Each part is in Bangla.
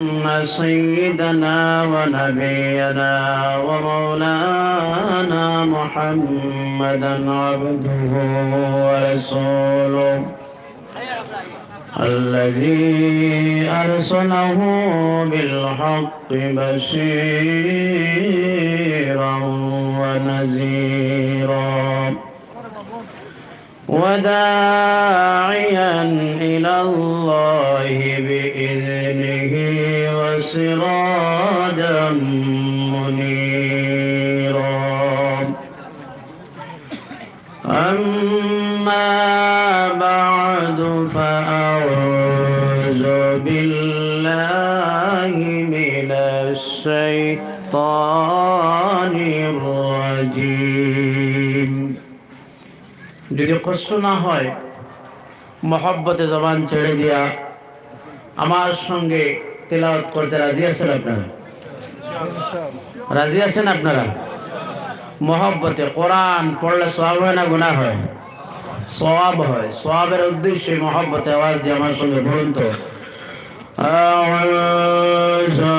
سيدنا ونبينا ومولانا محمدا عبده ورسوله الذي أرسله بالحق بشيرا ونذيرا وداعيا إلى الله بإذنه وسراجا منيرا أما بعد فأعوذ بالله من الشيطان الرجيم যদি কষ্ট না হয় মহব্বতে জবান ছেড়ে দিয়া আমার সঙ্গে তেলাওয়াত করতে রাজি আছেন আপনারা? রাজি আছেন আপনারা? মহব্বতে কোরআন পড়লে সওয়াব হয় না গুনাহ হয়? সওয়াব হয়। সওয়াবের উদ্দেশ্যে মহব্বতে আওয়াজ দিয়ে আমার সঙ্গে বলুন তো, আউযু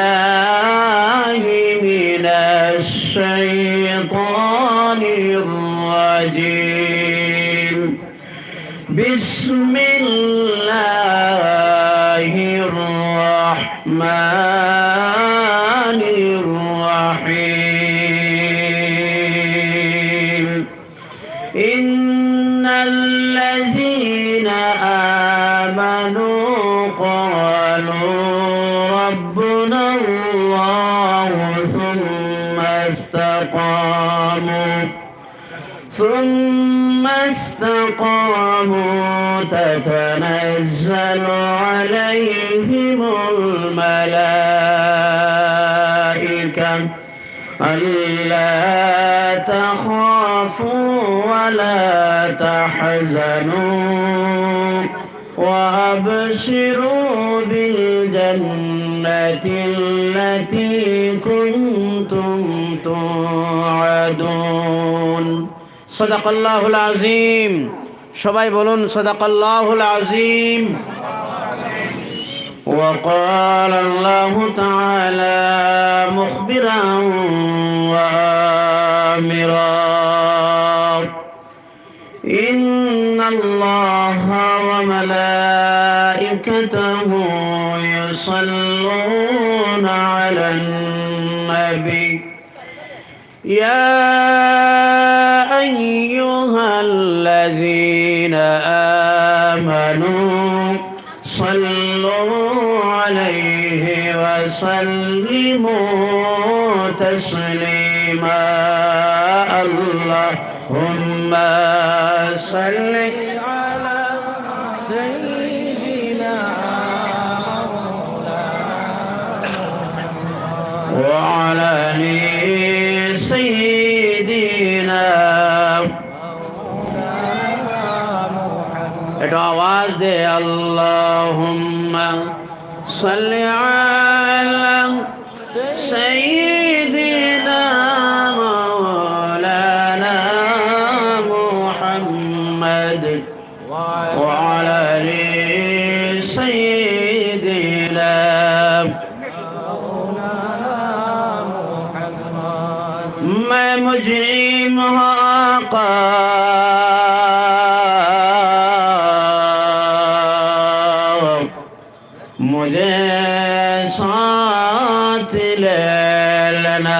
বিল্লাহি মিনাশ শাইতানির রাজিম বিসমিল্লাহির রাহমানির রাহিম ইন্নাল্লাযীনা আমানু ক্বালু রাব্বুনাল্লাহু ثم استقاموا تتنزل عليهم الملائكة ألا تخافوا ولا تحزنوا وأبشروا بالجنة التي كنتم توعدون صدق الله العظيم সবাই বলুন صدق الله العظيم وقال الله تعالى مخبرا وآمرا إن الله وملائكته يصلون على النبي يا أيها الذين آمنوا صلوا عليه وسلموا تسليما اللهم صل على سيدنا وعلى آل سيدنا এটা আওয়াজ দে আল্লাহুম্মা সাল্লি আলা সাইয়্যিদিনা মাওলানা মুহাম্মদ ওয়া আলা আলি সাইয়্যিদিনা मैं मुजरिम हाका मुझे साथ ले लेना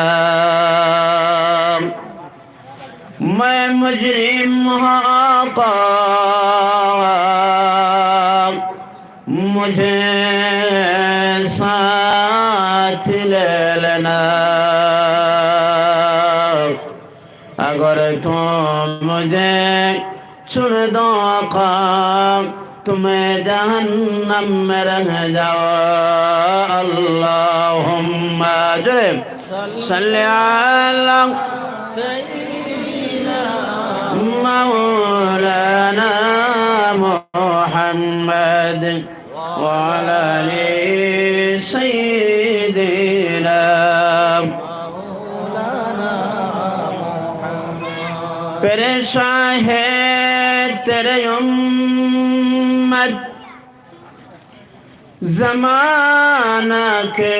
मैं मुजरिम हाका मुझे साथ ले लेना अगर तुम मुझे छोड़ दो आका तुम्हें जहन्नम में रह जाओ अल्लाहुम्मा सल्ली अला सय्यिदिना मौलाना मुहम्मद व अला आलि सय्यिदिना परेशान है तेरे उम्मत ज़माना के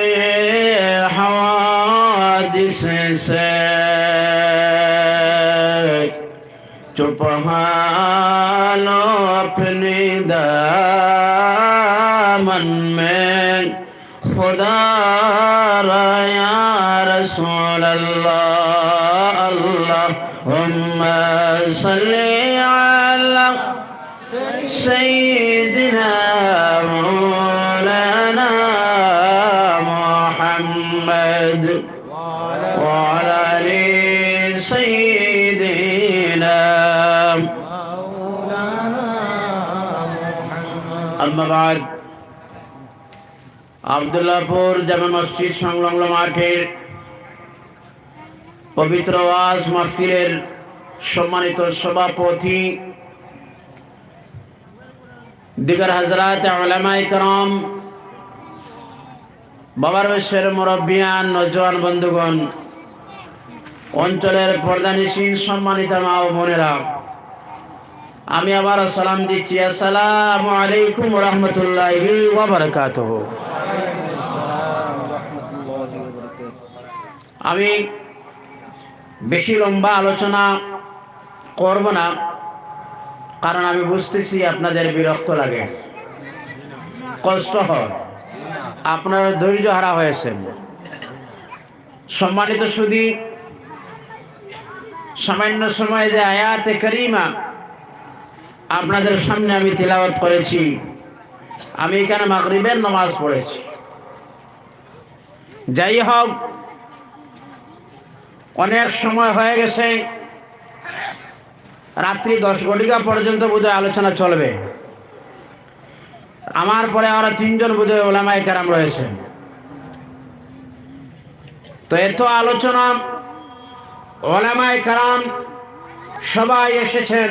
हवादिस से चुप हालो अपने दामन में खुदा या रसूल अल्लाह अल्लाहुम्मा सल्ली अला सय्यिदिना मौलाना मुहम्मद वअला आलि सय्यिदिना अम्मा बाद আব্দুল্লাহপুর জামে মসজিদ সংলগ্ন মাঠের পবিত্র ওয়াজ মাহফিলের সম্মানিত সভাপতি দিগার হযরত উলামায়ে কেরাম বাবার বয়সের মুরব্বিয়ান নওজোয়ান বন্ধুগণ অঞ্চলের পর্দানিশীন সম্মানিত মা ও বোনেরা আমি আবার সালাম দিচ্ছি আসসালামু আলাইকুম ওয়া রাহমাতুল্লাহি ওয়া বারাকাতুহু। আমি বেশি লম্বা আলোচনা করব না, কারণ আমি বুঝতেছি আপনাদের বিরক্ত লাগে, কষ্ট হয়, আপনারা ধৈর্য হারা হয়েছেন। সম্মানিত সুধী, সামান্য সময় যে আয়াতে কারিমা আপনাদের সামনে আমি তিলাওয়াত করেছি, আমি এখানে মাগরিবের নামাজ পড়েছি। যাই হোক, অনেক সময় হয়ে গেছে, রাত্রি 10 ঘটিকা পর্যন্ত বোধহয় আলোচনা চলবে। আমার পরে আরো 3 জন বোধহয় উলামায়ে কেরাম রয়েছেন। তো এত আলোচনা, উলামায়ে কেরাম সবাই এসেছেন,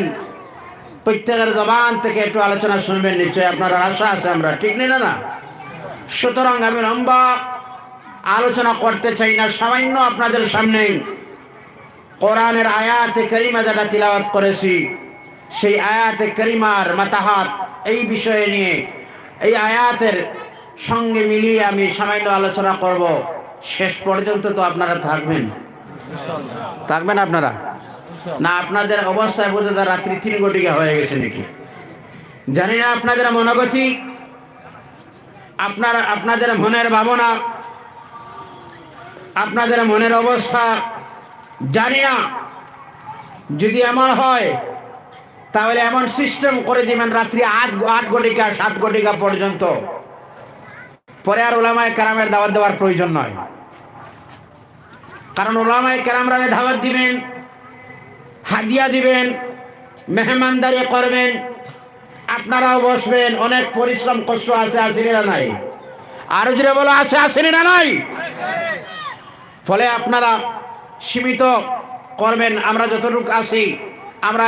প্রত্যেকের জবান থেকে একটু আলোচনা শুনবেন নিশ্চয়, আপনার আশা আছে আমরা, ঠিক নেই না? সুতরাং আমি লম্বা আলোচনা করতে চাই না, সামান্য আপনাদের সামনে কোরআনের আয়াতে কারিমা যেটা তিলাওয়াত করেছি সেই আয়াতে কারিমার মাতাহাত এই বিষয়ে নিয়ে এই আয়াতের সঙ্গে মিলিয়ে আমি সামান্য আলোচনা করব। শেষ পর্যন্ত তো আপনারা থাকবেন, থাকবেন আপনারা না? আপনাদের অবস্থায় বোঝা যায় রাত্রি 3 ঘটিকা হয়ে গেছে নাকি জানি না। আপনাদের মনোগতি, আপনাদের মনের ভাবনা, আপনাদের মনের অবস্থা জানি না। যদি এমন হয় তাহলে এমন সিস্টেম করে দিবেন রাত্রি 8 ঘটিকা 7 ঘটিকা পর্যন্ত, পরে আর উলামায়ে কেরামের দাওয়াত দেওয়ার প্রয়োজন নয়। কারণ উলামায়ে কেরামরা দাওয়াত দিবেন, হাদিয়া দিবেন, মেহমানদারি করবেন, আপনারাও বসবেন, অনেক পরিশ্রম কষ্ট আছে, আসেনি না নাই? আরো জোরে বলো, আছে আসেনি না নাই? ফলে আপনারা সীমিত করবেন। আমরা যতটুকু আসি, আমরা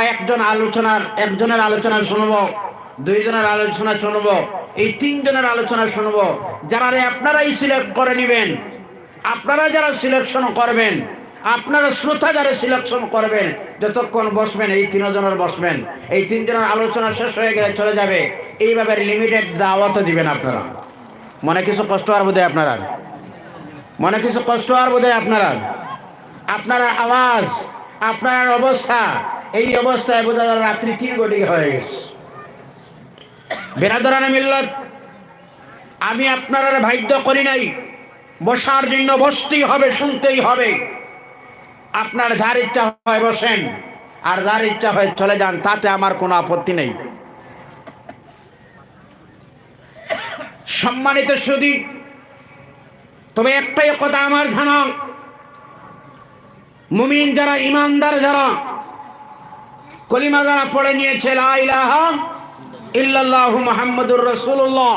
একজনের আলোচনা শুনবো, 2 জনের আলোচনা শুনবো, এই 3 জনের আলোচনা শুনবো। যারা আপনারাই সিলেক্ট করে নেবেন, আপনারা যারা সিলেকশন করবেন, আপনারা শ্রোতা যারা সিলেকশন করবেন, যতক্ষণ বসবেন এই 3 জনের বসবেন, এই 3 জনের আলোচনা শেষ হয়ে গেলে চলে যাবে। এইভাবে লিমিটেড দাওয়াতও দিবেন আপনারা। মনে কিছু কষ্ট আর বোধহয় আপনারা, মনে কিছু কষ্ট আর বোধহয় আপনারা আওয়াজ, আপনার অবস্থা, এই অবস্থায় বোধ হয় রাত্রি 3 ঘটিকা হয়ে গেছে। বেরাদরানে মিল্লাত, আমি আপনারা ভাগ্য করি নাই বসার জন্য, বসতেই হবে, শুনতেই হবে। আপনার যার ইচ্ছা হয় বসেন, আর যার ইচ্ছা হয় চলে যান, তাতে আমার কোনো আপত্তি নেই। সম্মানিত সুধী, তবে একটাই কথা আমার জানা, মুমিন যারা, ইমানদার যারা, কলিমা যারা পড়ে নিয়েছে লা ইলাহা ইল্লাল্লাহু মুহাম্মাদুর রাসূলুল্লাহ,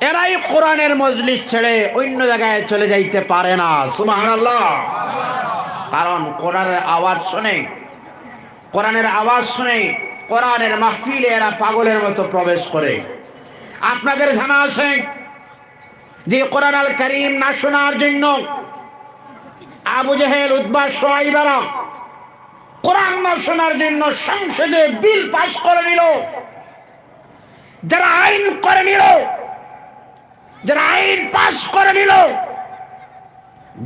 এরাই কোরআনের মজলিস ছেড়ে অন্য জায়গায় চলে যাইতে পারে না। সুবহানাল্লাহ। কারণ কোরআনের আওয়াজ শুনে কোরআনের মাহফিলে এরা পাগলের মতো প্রবেশ করে। আপনাদের জানা আছে যে কোরআন আল কারীম না শোনার জন্য আবু জেহেল, উতবা, শুআয়বারা কোরআন না শোনার জন্য সংসদে বিল পাস করে নিল। যারা আইন করে নিল, যারা আইন পাস করে নিল,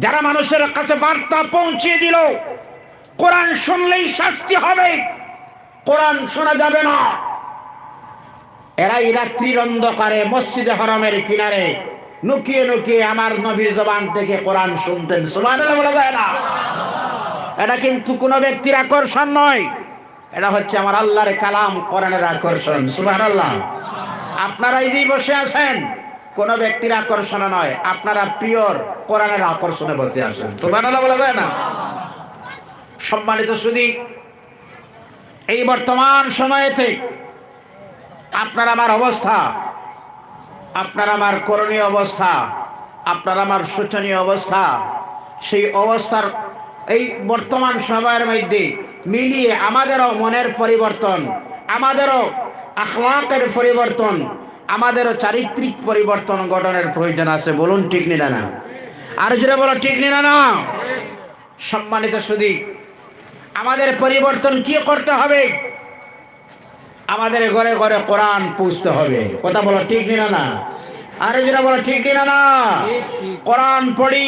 যারা মানুষের কাছে বার্তা পৌঁছিয়ে দিল কোরআন শুনলেই শাস্তি হবে, কোরআন শোনা যাবে না, এরাই রাত্রির অন্ধকারে মসজিদে হারামের কিনারে লুকিয়ে লুকিয়ে আমার নবীর জবান থেকে কোরআন শুনতেন। সুবহানাল্লাহ বলা যায় না? এটা কিন্তু কোনো ব্যক্তির আকর্ষণ নয়, এটা হচ্ছে আমার আল্লাহর কালাম কোরআনের আকর্ষণ। সুবহানাল্লাহ। আপনারা এই যে বসে আছেন কোন ব্যক্তির আকর্ষণ নয়, আপনারা পিওর কোরআনের আকর্ষণে বসে আছেন। সুবহানাল্লাহ বলা যায় না? সম্মানিত সুধী, এই বর্তমান সময়েতে আপনার আমার অবস্থা, আপনার আমার করণীয় অবস্থা, আপনার আমার শোচনীয় অবস্থা, সেই অবস্থার এই বর্তমান সময়ের মধ্যে মিলিয়ে আমাদেরও মনের পরিবর্তন, আমাদেরও আখলাকের পরিবর্তন, আমাদেরও চারিত্রিক পরিবর্তন ঘটনের প্রয়োজন আছে। বলুন ঠিক নিনা না? আর যেটা বলো ঠিক নিনা না? সম্মানিত সুধী, আমাদের পরিবর্তন কি করতে হবে? আমাদের ঘরে ঘরে কোরআন পুষতে হবে। কথা বলো ঠিক নিনা না? আরে যেটা বলো ঠিক নিনা না? কোরআন পড়ি,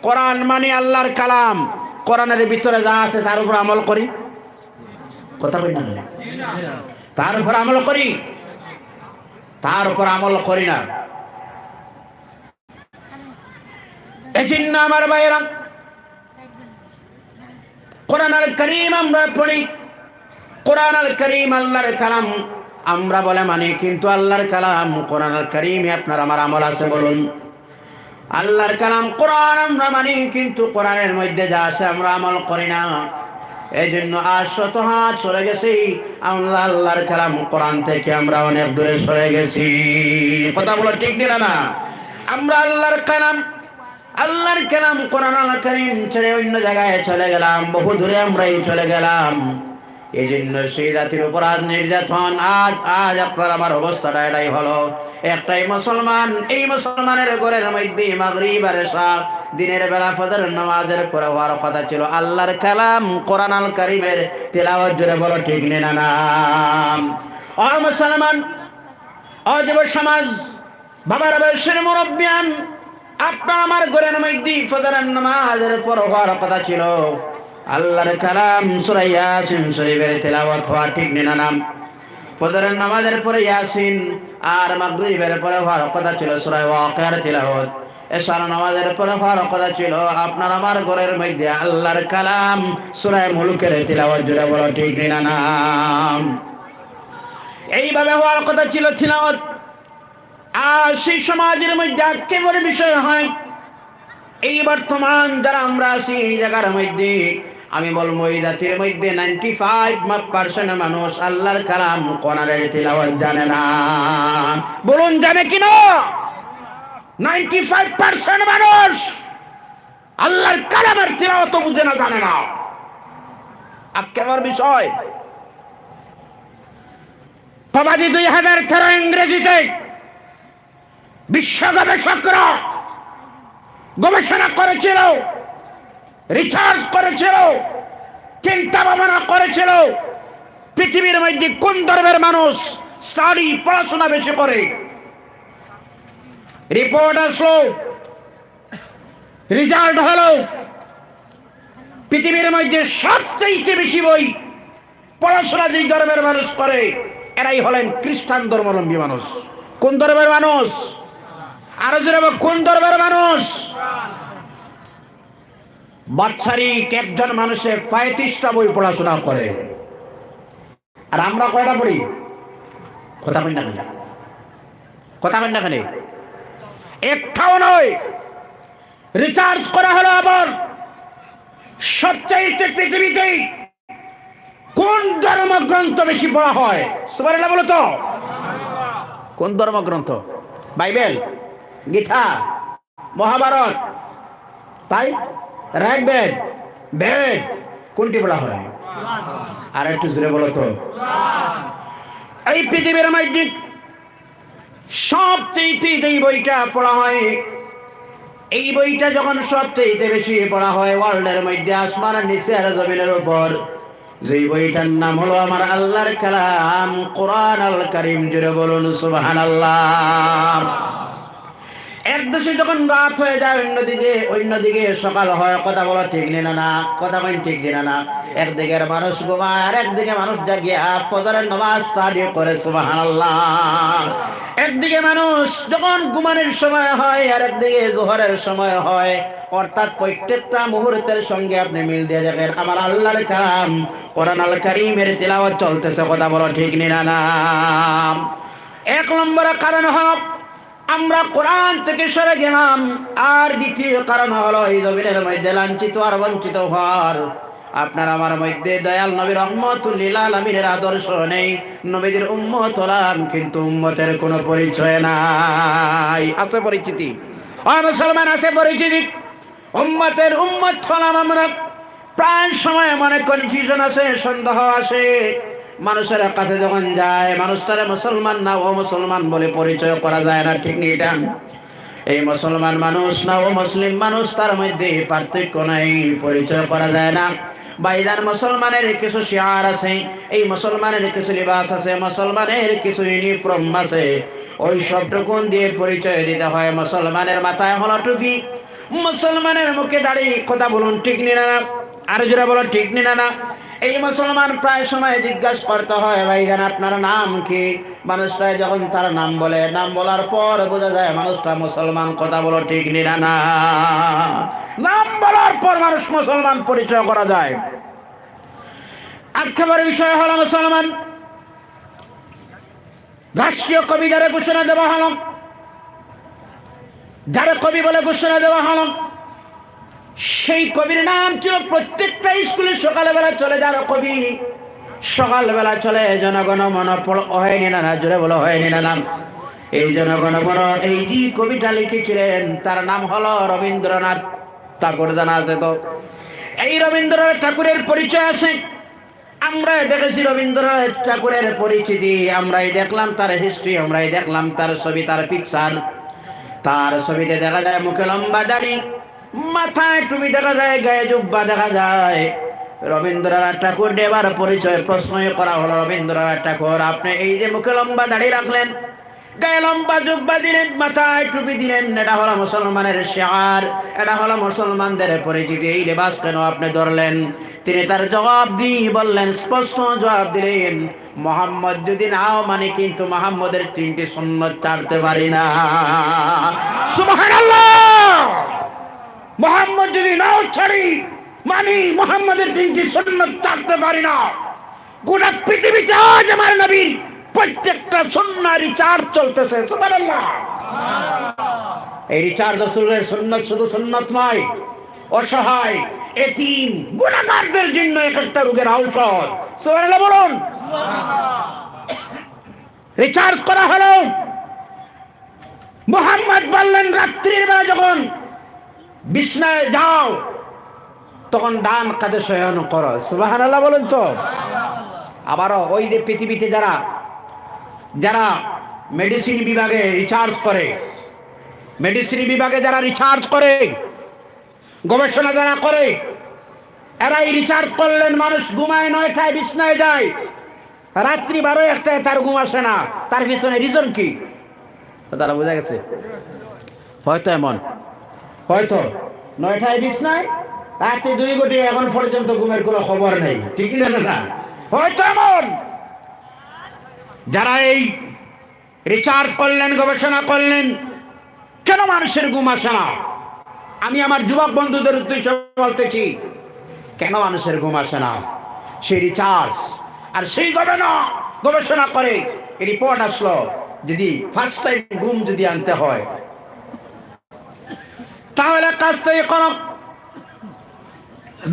কোরআন মানে আল্লাহর কালাম, কোরআনের ভিতরে যা আছে তার উপর আমল করি। কথা বলি না? তার উপর আমল করি, তার উপর আমল করি না। এই জন্য আমার ভাইয়েরা, কোরআন আল কারীম আমরা পড়ি, কোরআন আল কারীম আল্লাহর কালাম আমরা বলে মানি, কিন্তু আল্লাহর কালাম কোরআন আল কারীমে আপনার আমার আমল আছে? বলুন। আল্লাহর কালাম কোরআন আমরা মানি, কিন্তু কোরআনের মধ্যে যা আছে আমরা আমল করি না। এই জন্য আজ শত হাত সরে গেছি, আমরা আল্লাহর কালাম কোরআন থেকে আমরা অনেক দূরে সরে গেছি। কথা বলো ঠিক না? আমরা আল্লাহর কালাম কোরআন আল কারীম ছেড়ে অন্য জায়গায় চলে গেলাম, বহু দূরে আমরাই চলে গেলাম। এই জন্য সেই জাতির উপর আজ নির্যাতন। আজ আপনার আমার অবস্থাটা এটাই হলো, একটাই মুসলমান, এই মুসলমানের ঘরের মধ্যে মাগরিব আর এশা দিনের বেলা ফজর নামাজের পরে হওয়ার কথা ছিল আল্লাহর কালাম কোরআন আল কারীমের তিলাওয়াত। জোরে বলো ঠিক না? ও মুসলমান, ও যুব সমাজ, বাবার বয়সের মুরব্বিয়ান, আপনার আমার ঘরের মধ্যে ফজর নামাজের পর হওয়ার কথা ছিল আল্লাহর কালাম সূরা ইয়াসিন শরীফের তেলাওয়াত হওয়া। ঠিক না? ফজরের নামাজের পরে ইয়াসিন আর মাগরিবের পরে হওয়ার কথা ছিল সূরা ওয়াকিয়ার তেলাওয়াত। এশার নামাজের পরে হওয়ার কথা ছিল আপনার আমার ঘরের মধ্যে আল্লাহর কালাম সূরা মুলকের তেলাওয়াত। জোরে বলো ঠিক না? এইভাবে হওয়ার কথা ছিল তেলাওয়াত। আর সেই সমাজের মধ্যে একেবারে বিষয় হয় এই বর্তমান যারা আমরা আছি এই জায়গার মধ্যে, আমি বলবো এই জাতির মধ্যে 95% মানুষ আল্লাহর কালাম কোরআনের তিলাওয়াত জানে না। বলুন জানে কিনা? 95% মানুষ আল্লাহর কালামের তিলাওয়াত বুঝে না, জানে না। আজকের বিষয় প্রবাদী 2013 ইংরেজিতে বিশ্ব গবেষকরা গবেষণা করেছিল, রিসার্চ করেছিল, চিন্তা ভাবনা করেছিল পৃথিবীর মধ্যে কোন ধর্মের মানুষ স্টাডি পড়াশোনা বেশি করে। রিপোর্ট আসলো, রেজাল্ট হলো পৃথিবীর মধ্যে সবচেয়ে বেশি বই পড়াশোনা যেই ধর্মের মানুষ করে এরাই হলেন খ্রিস্টান ধর্মাবলম্বী মানুষ। কোন ধর্মের মানুষ? আরো জোরে কোন ধর্মের মানুষ? বাৎসরিক একজন মানুষের 35টা বই পড়াশোনা করে, আর আমরা কয়টা পড়ি? কথা বলেন না কেন? কথা বলেন না কেন? একটাও নয়। রিসার্চ করা হলো আবার সবচাইতে পৃথিবীতে কোন ধর্মগ্রন্থ বেশি পড়া হয়? সুবহানাল্লাহ বলো তো। কোন ধর্মগ্রন্থ? বাইবেল, গীতা, মহাভারত, তাই ঋগ্বেদ, বেদ, কোনটি পড়া হয়? আর একটু জোরে বলো তো। এই পৃথিবীর মধ্যে সবচেয়ে যেই বইটা পড়া হয়, এই বইটা যখন সবচেয়ে বেশি পড়া হয় ওয়ার্ল্ডের মধ্যে, আসমানের নিচে আর জমিনের উপর, যেই বইটার নাম হলো আমার আল্লাহর কালাম কোরআন আল কারীম। জোরে বলুন সুবহানাল্লাহ। এক দেশে যখন রাত হয়ে যায় অন্যদিকে সকাল হয়, কথা বলা ঠিক না না, কথা বলেন ঠিক না। একদিকের মানুষ ঘুমায় আর একদিকে মানুষ জাগিয়া ফজরের নামাজ তাড়িয়ে করে সুবহানাল্লাহ। একদিকে মানুষ যখন ঘুমানোর সময় হয় আর একদিকে জোহরের সময় হয়, অর্থাৎ প্রত্যেকটা মুহূর্তের সঙ্গে আপনি মিল দিয়ে যাবেন আমার আল্লাহর কালাম কোরআন আল কারীমের তিলাওয়াত চলতেছে, কথা বলা ঠিক না। এক নম্বর কারণ হলো আমরা কোরআন থেকে সরে গেলাম, আর দ্বিতীয় কারণ হলো এই জমিনের মধ্যে লাঞ্ছিত আর বঞ্চিত হওয়ার। আপনার আমার মধ্যে দয়াল নবী রহমতুল লিল আলামিনের আদর্শ নেই, নবীদের উম্মত হলাম কিন্তু উম্মতের কোনো পরিচয় নাই। আছে পরিচিতি? মুসলমান আছে পরিচিতি, উম্মতের উম্মত হলাম আমরা। প্রায় সময় মনে কনফিউশন আছে, সন্দেহ আসে। মানুষের কাছে যখন যায় মানুষ তারা মুসলমান না ও মুসলমান বলে পরিচয় করা যায় না, ঠিক নেই? এটা এই মুসলমান মানুষ না ও মুসলিম মানুষ, তার মধ্যে পার্থক্য নাই, পরিচয় করা যায় না। বাইদান মুসলমানের কিছু শিয়ার আছে, এই মুসলমানের কিছু লিবাস আছে, মুসলমানের কিছু ইউনিফর্ম আছে, ওই সবটুকু দিয়ে পরিচয় দিতে হয়। মুসলমানের মাথায় হলো টুপি, মুসলমানের মুখে দাড়ি, কথা বলুন ঠিক না? আর জোরে বলো ঠিক না? এই মুসলমান প্রায় সময় জিজ্ঞাসা করতে হয় ভাইজান আপনার নাম কি? মানুষটা যখন তার নাম বলে, নাম বলার পর বোঝা যায় মানুষটা মুসলমান, কথা বলো ঠিক না? নাম বলার পর মানুষ মুসলমান পরিচয় করা যায়। আক্ষেপের বিষয় হলো মুসলমান রাষ্ট্রীয় কবি যারা ঘোষণা দেওয়া হলো, যারা কবি বলে ঘোষণা দেওয়া হলো, সেই কবির নাম ছিল প্রত্যেকটা স্কুলে সকালবেলা চলে যার কবি, সকালবেলা চলে জনগণ মন হয়নি না, জোরে বলো হয়নি না নাম। এই জনগণ মন এই যে কবিতা লিখেছিলেন তার নাম হলো রবীন্দ্রনাথ ঠাকুর, জানা আছে তো? এই রবীন্দ্রনাথ ঠাকুরের পরিচয় আছে, আমরাই দেখেছি রবীন্দ্রনাথ ঠাকুরের পরিচিতি, আমরাই দেখলাম তার হিস্ট্রি, আমরাই দেখলাম তার ছবি, তার পিকচার। তার ছবিতে দেখা যায় মুখে লম্বা দাড়ি, মাথায় টুপি দেখা যায়, গায়ে জুব্বা দেখা যায়। রবীন্দ্রনাথ ঠাকুর দেবার পরিচয় প্রশ্ন করা হলো, রবীন্দ্রনাথ ঠাকুর আপনি এই যে মুখে লম্বা দাড়ি রাখলেন, গায়ে লম্বা জুব্বা দিলেন, মাথায় টুপি দিলেন, এটা হলো মুসলমানের শিয়ার, এটা হলো মুসলমানদের পরিচিতি, এই লেবাস কেন আপনি ধরলেন? তিনি তার জবাব দিয়ে বললেন, স্পষ্ট জবাব দিলেন, মোহাম্মদ যদি নাও মানে কিন্তু মোহাম্মদের 3টি সুন্নত ছাড়তে পারি না। সুবহানাল্লাহ! মোহাম্মদ যদি নাও ছাড়ি মানি মোহাম্মদের 3টি সুন্নত ছাড়তে পারি না। গোটা পৃথিবীতে আজ আমার নবীর প্রত্যেকটা সুন্নাহ রিচার্জ চলতেছে। সুবহানাল্লাহ! এই রিচার্জ রাসূলের সুন্নাত শুধু সুন্নাত নয়, অসহায় এতিম গুনাহগারদের জন্য এক একটা রোগের ঔষধ। সুবহানাল্লাহ বলুন। রিচার্জ করা হলো। মুহাম্মদ বললেন রাত্রির বেলা যখন বিছনায় যাও তখন ডান কাঁধে শয়ন করো। সুবহানাল্লাহ বলেন তো। আবারও ওই যে পৃথিবীতে যারা মেডিসিন বিভাগে রিচার্জ করে, মেডিসিন বিভাগে যারা রিচার্জ করে, গবেষণা যারা করে, এরাই রিচার্জ করলেন মানুষ ঘুমায় 9টায় বিছনায় যায়, রাত্রি 12-1টায় তার ঘুম আসে না। তার পিছনে রিজন কি? তারা বোঝা গেছে হয়তো এমন, হয়তো 9টায় বিছনায়, রাত্রি 2 ঘন্টা এখন পর্যন্ত ঘুমের কোনো খবর নেই, ঠিক না? হয়তো এমন যারা এই রিচার্জ করলেন, গবেষণা করলেন, কেন মানুষের ঘুম আসে না? আমি আমার যুবক বন্ধুদের উদ্দেশ্যে বলতেছি, কেন মানুষের ঘুম আসে না? সেই রিচার্জ আর সেই গবেষণা করে রিপোর্ট আসলো, যদি ফার্স্ট টাইম ঘুম যদি আনতে হয় তাহলে কাজটা করো,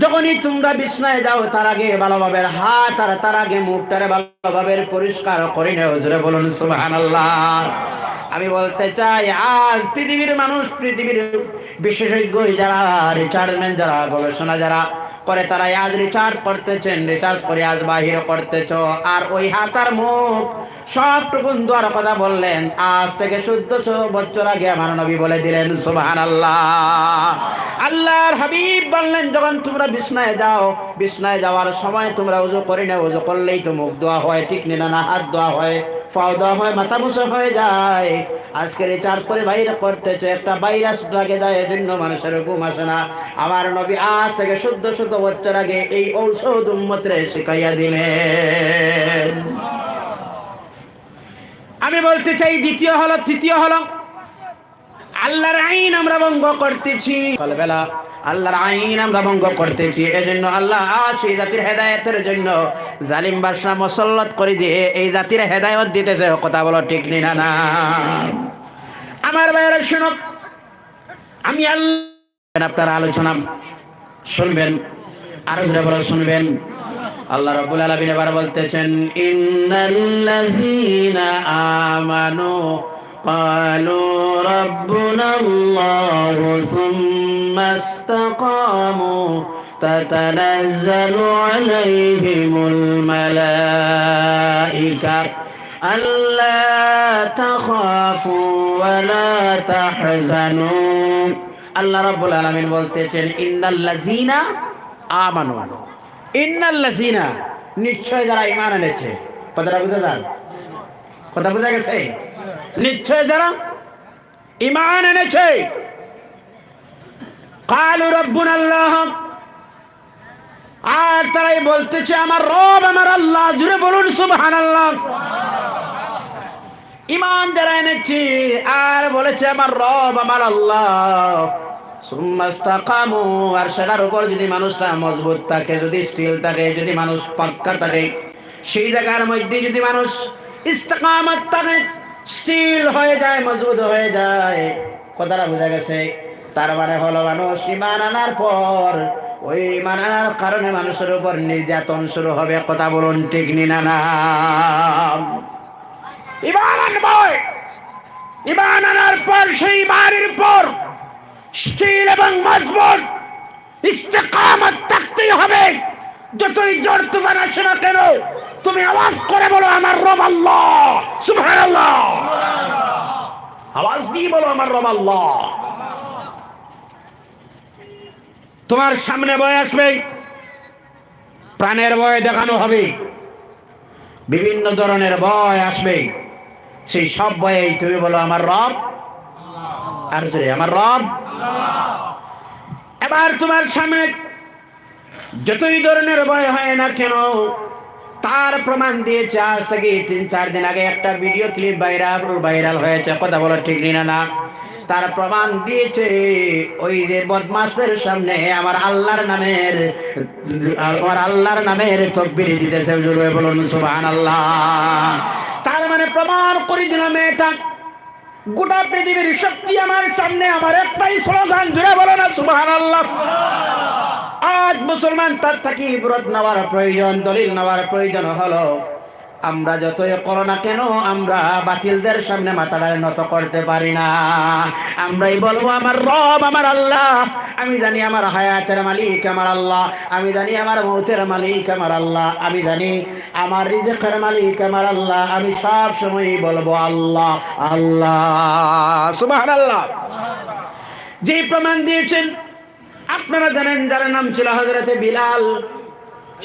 যখনই তোমরা বিছনায় যাও তার আগে ভালোভাবে হাত আর তার আগে মুখটারে ভালোভাবে পরিষ্কার করে নেও। জোরে বলুন সুবহানাল্লাহ। আমি বলতে চাই আজ পৃথিবীর মানুষ, পৃথিবীর বিশেষজ্ঞ যারা রিচার্জমেন্ট যারা গবেষণা যারা করে, তারা আজ রিচার্জ করতেছেন, রিচার্জ করে আজ বাহির করতেছ, আর ওই হাত আর মুখ সবটুকুন দোয়ার কথা বললেন আজ থেকে 1400 বছর আগে আমার নবী বলে দিলেন। সুবহানাল্লাহ। আল্লাহর হাবিব বললেন যখন তোমরা বিছনায় যাও, বিছনায় যাওয়ার সময় তোমরা ওযু করে নাও, ওযু করলেই তো মুখ ধোয়া হয়, ঠিক না? হাত ধোয়া হয়, পাও দেওয়া হয়, মাথা মুছা হয়ে যায়। আজকের এই চার্জ করে বাইরে করতেছে, একটা ভাইরাস লাগে যায়, এজন্য মানুষের ঘুম আসে না। আমার নবী আজ থেকে 1400 বছর আগে এই ঔষধ উম্মতরে শিখাইয়া দিলেন। আমি বলতে চাই তৃতীয় হলো আল্লাহর আইন আমরা ভঙ্গ করতেছি। সকালবেলা আল্লাহর আইন আমরা ভঙ্গ করতেছি, এজন্য আল্লাহ সেই জাতির হেদায়েতের জন্য জালিম বাদশা মুসাল্লাত করে দিয়ে এই জাতির হেদায়েত দিতেছে। কথা বলো ঠিক না? না আমার ভাইয়েরা শুনুন, আমি আল্লাহ আপনার আলোচনা শুনবেন, আরো জোরে বলে শুনবেন। আল্লাহ রাব্বুল আলামিন এবার বলতেছেন, ইন্নাল্লাযীনা আমানু ক্বালু রাব্বুনাল্লাহু সুম্মা ইসতাকামু তাতানাজ্জালু আলাইহিমুল মালাইকা আল্লা তাখাফু ওয়া লা তাহজানু। আল্লাহ রাব্বুল আলামিন বলতেছেন, ইন্নাল্লাযীনা আমানু, ইন্নাল্লাযীনা নিশ্চয় যারা ঈমান এনেছে। কথাটা বুঝা যায়? কথা বুঝা গেছে? নিশ্চয় যারা ঈমান এনেছে, ক্বালু রাব্বুনাল্লাহ, আর তারাই বলতেছে আমার রব আমার আল্লাহ। জুড়ে বলুন সুবহানাল্লাহ। ঈমান যারা এনেছে আর বলেছে আমার রব আমার আল্লাহ, সুম্মা ইসতাকামু, আর সেটার উপর যদি মানুষটা মজবুত থাকে, যদি স্থির থাকে, যদি মানুষ পাক্কা থাকে, সেই জায়গার মধ্যে যদি মানুষ ইস্তেকামত থাকে, স্থির হয়ে যায়, মজবুত হয়ে যায়। কথাটা বোঝা গেছে? তার মানে হলো মানুষ ঈমান আনার পর ওই ঈমান আনার কারণে মানুষের উপর নির্যাতন শুরু হবে। কথা বলুন ঠিক না? না ঈমান আনবে, ঈমান আনার পর সেই বাড়ির পর স্থির এবং মজবুত ইস্তেকামত থাকতেই হবে। যতই ঝড় তুফান আসে না কেন, তুমি আওয়াজ করে বলো আমার রব আল্লাহ, সুবহানাল্লাহ। আওয়াজ দিয়ে বলো আমার রব আল্লাহ। তোমার সামনে ভয় আসবে, প্রাণের ভয় দেখানো হবে, বিভিন্ন ধরনের ভয় আসবে। সেই সব ভয়েই তুমি বলো আমার রব, আর জোরে আমার রব। এবার তোমার সামনে যতই ধরনের ভয় হয় না কেন, তার প্রমাণ দিয়েছে আজ থেকে 3-4 দিন আগে একটা ভিডিও ক্লিপ ভাইরাল হয়েছে। কথা বলো ঠিক না? না তার প্রমাণ দিয়েছে ওই যে বদমাশদের সামনে আমার আল্লাহর নামের তাকবীর দিতেছে। জোরে বলুন সুবহানাল্লাহ। তার মানে প্রমাণ করে দিলাম এটা গোটা পৃথিবীর শক্তি আমার সামনে, আমার একটাই স্লোগান, জোরে বলো না সুবহানাল্লাহ। আজ মুসলমান তার থাকি বিরত নেওয়ার প্রয়োজন, দলিল নেওয়ার প্রয়োজন হলো আমরা যতই করো না কেন আমরা বাতিলদের সামনে মাথাটা নত করতে পারি না। আমরাই বলবো আমার রব আমার আল্লাহ। আমি জানি আমার হায়াতের মালিক আমার আল্লাহ, আমি জানি আমার মৌতের মালিক আমার আল্লাহ, আমি জানি আমার রিজকের মালিক আমার আল্লাহ। আমি সব সময় বলবো আল্লাহ আল্লাহ, সুবহানাল্লাহ। যে প্রমাণ দিয়েছেন আপনারা জানেন, যার নাম ছিল হযরতে বিলাল।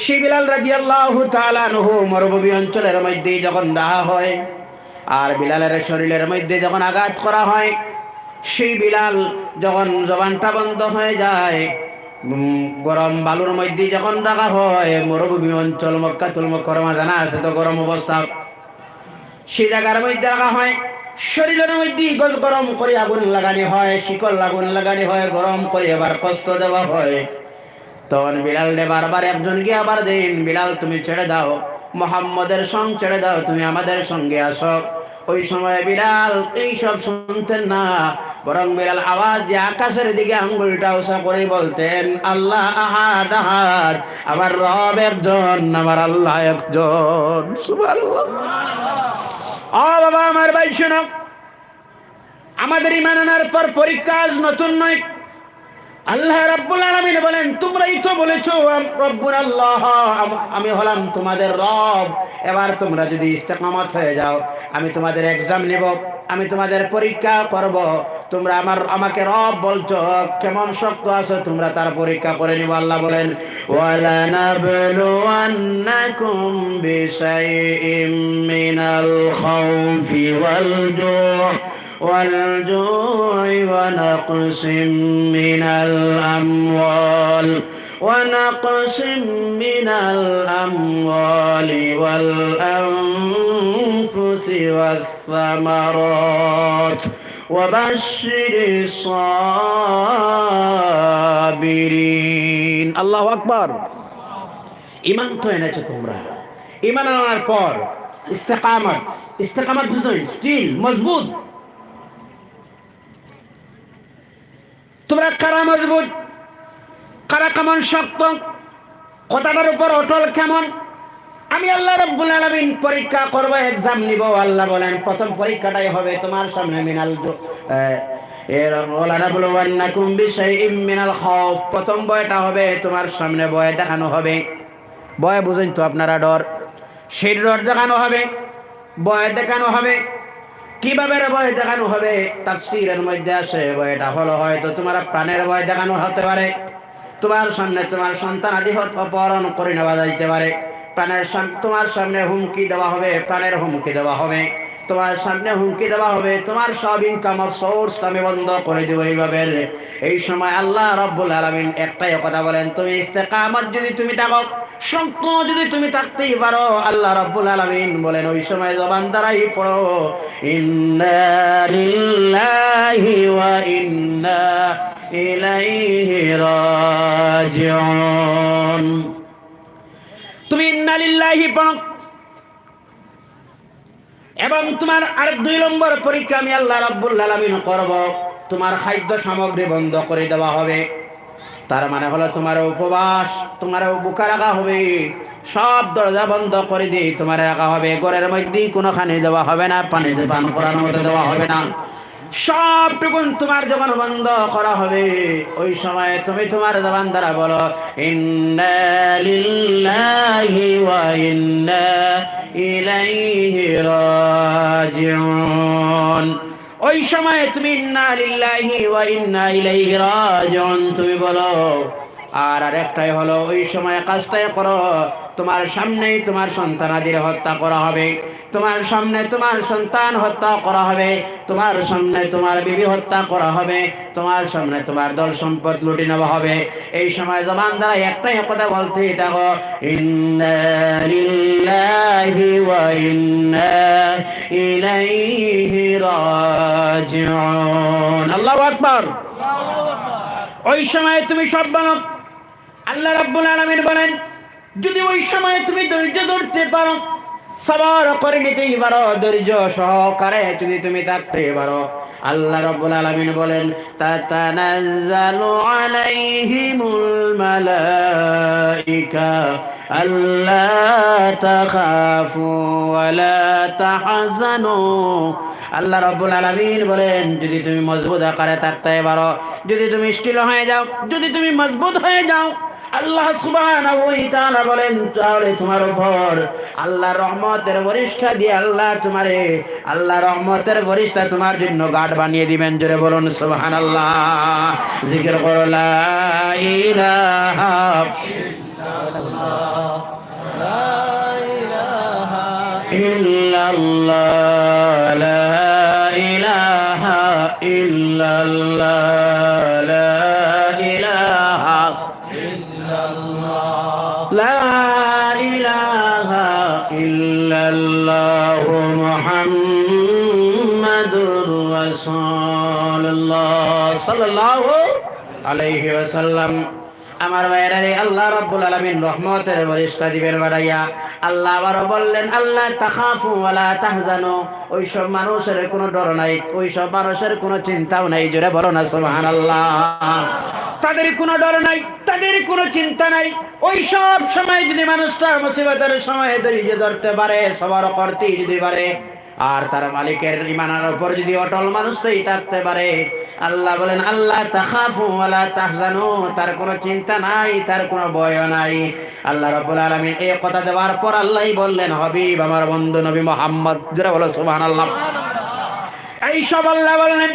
সেই বিলাল রাদিয়াল্লাহু তাআলা আনহু মরুভূমি অঞ্চলের মধ্যে যখন রাহা হয় আর বিলালের শরীরের মধ্যে যখন আঘাত করা হয়, সেই বিলাল যখন জবানটা বন্ধ হয়ে যায়, গরম বালুর মধ্যে যখন রাখা হয়, মরুভূমি অঞ্চল মক্কাতুল মুকাররমা জানা আছে তো গরম অবস্থা, সেই জায়গার মধ্যে রাখা হয়। শরীরের মধ্যে গরম করে আগুন লাগানো হয়, শিকল আগুন লাগানো হয়, গরম করে আবার কষ্ট দেওয়া হয়। তখন বিলাল রে বারবার একজন গিয়ে আবার দেন, বিলাল তুমি ছেড়ে দাও, মুহাম্মদের সঙ্গ ছেড়ে দাও, তুমি আমাদের সঙ্গে আসো। ওই সময় বিলাল এইসব শুনতেন না, বরং বিলাল আওয়াজ দিয়ে আকাশের দিকে আঙ্গুলটা উঁচা করে বলতেন আল্লাহ আহাদ আহাদ, আমার রব একজন, আমার আল্লাহ একজন। সুবহানাল্লাহ। ও বাবা আমার ভাই শোনো, আমাদের ঈমান আনার পর পরীক্ষা নতুন নয়। আল্লাহ রাব্বুল আলামিন বলেন তোমরাই তো বলেছো রব্বুল আল্লাহ, আমি হলাম তোমাদের রব। এবার তোমরা যদি ইস্তেকামত হয়ে যাও, আমি তোমাদের এক্সাম নিব, আমি তোমাদের পরীক্ষা করব। তোমরা আমাকে রব বলছো, কেমন শক্ত আছো তোমরা তার পরীক্ষা করে নিব। আল্লাহ বলেন ওয়ালা নাবলুওয়ান্নাকুম বিশাইইম মিনাল খাউফি ওয়াল والجوع ونقص من الأموال والأنفس والثمرات وبشر الصابرين الله أكبر ইমান তো এনেছো তোমরা, ইমান আনার পর ইস্তেকামত বুঝুন, স্টিল মজবুত। তোমরা কারা মজবুত, কারা কেমন শক্ত, কথাটার উপর অটল কেমন? আমি আল্লাহ রাব্বুল আলামিন পরীক্ষা করব, এক্সাম নিব। আল্লাহ বলেন প্রথম পরীক্ষাটাই হবে তোমার সামনে প্রথম ভয়টা হবে তোমার সামনে, ভয় দেখানো হবে। ভয় বুঝেন তো আপনারা, ডর, সেই ডর দেখানো হবে, ভয় দেখানো হবে। কিভাবে ভয় দেখানো হবে? তাফসীরের মধ্যে আসে ভয়টা হলো হয়তো তোমার প্রাণের ভয় দেখানো হতে পারে। তোমার সামনে তোমার সন্তান আদি অপহরণ করে নেওয়া যাইতে পারে। তোমার সামনে হুমকি দেওয়া হবে, প্রাণের হুমকি দেওয়া হবে। তোমার সামনে হুমকি দেওয়া হবে, তোমার সব ইনকাম সোর্স আমি বন্ধ করে দেব। এইভাবে এই সময় আল্লাহ রাব্বুল আলামিন একটাই কথা বলেন, তুমি ইস্তেকামত যদি তুমি থাকো, শক্ত যদি তুমি থাকতেই পারো, আল্লাহ রাব্বুল আলামিন বলেন ওই সময় জবান দ্বারাই পড়ো ইন্না লিল্লাহি ওয়া ইন্না ইলাইহি রাজিউন। তুমি ইন্না লিল্লাহি পড়ো, এবং তোমার আর 2 নম্বর পরীক্ষা আমি আল্লাহ রাব্বুল আলামিন করব, তোমার খাদ্য সামগ্রী বন্ধ করে দেওয়া হবে। তার মানে হলো তোমার উপবাস, তোমার বুকা রাখা হবে, সব দরজা বন্ধ করে দিয়ে তোমার রাখা হবে। ঘরের মধ্যে কোনোখানে দেওয়া হবে না, পানি পান করার মতো দেওয়া হবে না। সবটুকুন তোমার যখন বন্ধ করা হবে, ওই সময় তুমি তোমার জবান দ্বারা বলো ইন্না লিল্লাহি ওয়া ইন্না ইলাইহি রাজিউন। ওই সময় তুমি ইন্না লিল্লাহি ওয়া ইন্না ইলাইহি রাজিউন তুমি বলো। আর আরেকটাই হলো ওই সময় কাজটাই করো, তোমার সামনেই তোমার সন্তানাদের হত্যা করা হবে, তোমার সামনে তোমার সন্তান হত্যা করা হবে, তোমার সামনে তোমার বিবি হত্যা করা হবে, তোমার সামনে তোমার দল সম্পদ লুটে নেওয়া হবে। এই সময় জবান দ্বারা একটাই কথা বলতেই থাকো ইন্না লিল্লাহি ওয়া ইন্না ইলাইহি রাজিউন। আল্লাহু আকবার। ওই সময় তুমি সব বলো। আল্লাহ রাব্বুল আলামিন বলেন যদি ওই সময় তুমি ধৈর্য ধরতে পারো, সবর করে নিতেই পারো, ধৈর্য সহকারে যদি তুমি থাকতে পারো, আল্লাহ রাব্বুল আলামিন বলেন তাতানাজ্জালু আলাইহিমুল মালাইকা আল্লা তাখাফু ওয়া লা তাহজানু। আল্লাহ রাব্বুল আলামিন বলেন যদি তুমি মজবুত আকারে থাকতে পারো, যদি তুমি স্টিল হয়ে যাও, যদি তুমি মজবুত হয়ে যাও, আল্লাহ সুবহানাহু ওয়া তাআলা বলেন তাহলে তোমার উপর আল্লাহর রহমতের বরিষ্ঠা দিয়ে আল্লাহ রহমতের বরিষ্ঠা তোমার জন্য গার্ড বানিয়ে দিবেন। জোরে বলুন সুবহানাল্লাহ। জিকির করো লা ইলাহা ইল্লাল্লাহ লা ইলাহা ইল্লাল্লাহ লা ইলাহা ইল্লাল্লাহ লা ইলাহা লা ইলাহা ইল্লাল্লাহ মুহাম্মাদুর রাসূলুল্লাহ সাল্লাল্লাহু আলাইহি ওয়াসাল্লাম। আমার ভাইয়েরা রে, আল্লাহ রাব্বুল আলামিন রহমতের বরিষ্ঠা দিবেন বাড়াইয়া। আল্লাহ আবারও বললেন আল্লাহ তাখাফু ওয়ালা তাহজানু। ওই সব মানুষের কোনো ডর নাই, ওই সব মানুষের কোনো চিন্তাও নাই। জোরে বলো না সুবহানাল্লাহ। তাদের কোনো ডর নাই, তাদের কোনো চিন্তা নাই। ওই সব সময় যদি মানুষটা মুসিবতের সময় ধৈর্য ধরতে পারে, সবর করতে যদি পারে, আর তার মালিকের ঈমানের উপর যদি অটল মানুষটাই থাকতে পারে, আল্লাহ বলেন আল্লাহ তাখাফু ওয়ালা তাহজানু, তার কোনো চিন্তা নাই, তার কোনো ভয় নাই। আল্লাহ রাব্বুল আলামিন এই কথা দেওয়ার পর আল্লাহই বললেন, হাবিব আমার বন্ধু নবী মুহাম্মদ, যারা বলো সুবহানাল্লাহ। এই সব আল্লাহ বললেন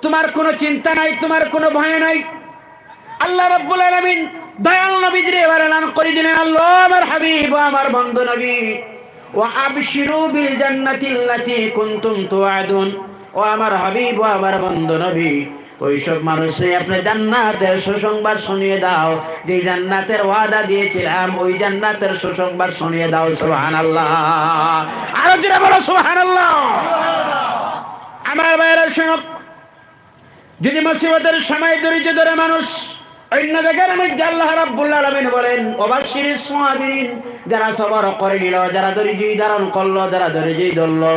তোমার কোনো চিন্তা নাই, তোমার কোনো ভয় নাই। আল্লাহ রাব্বুল আলামিন দয়াল নবীজির এবার এলান করে দিলেন, আল্লাহ আমার হাবিব আমার বন্ধু নবী, ওয়া আবশিরু বিল জান্নাতিল্লাতী কুনতুম তুআদুন, ও আমার হাবিব ও আমার বন্ধু নবী, ওইসব মানুষে আপনি জান্নাতের সুসংবাদ শুনিয়ে দাও, যে জান্নাতের ওয়াদা দিয়েছিলাম ওই জান্নাতের সুসংবাদ শুনিয়ে দাও। সুবহানাল্লাহ, আরো জোরে বলো সুবহানাল্লাহ। আমার ভাইরা শুনো, যদি মুসিবতের সময় ধৈর্য ধরে মানুষ, অন্য জায়গার মধ্যে আল্লাহ রাব্বুল আলামিন বলেন ওয়াবাশশিরিস সাবিরিন, যারা সবর করে নিল, যারা ধৈর্য ধারণ করলো, যারা ধৈর্য ধরলো,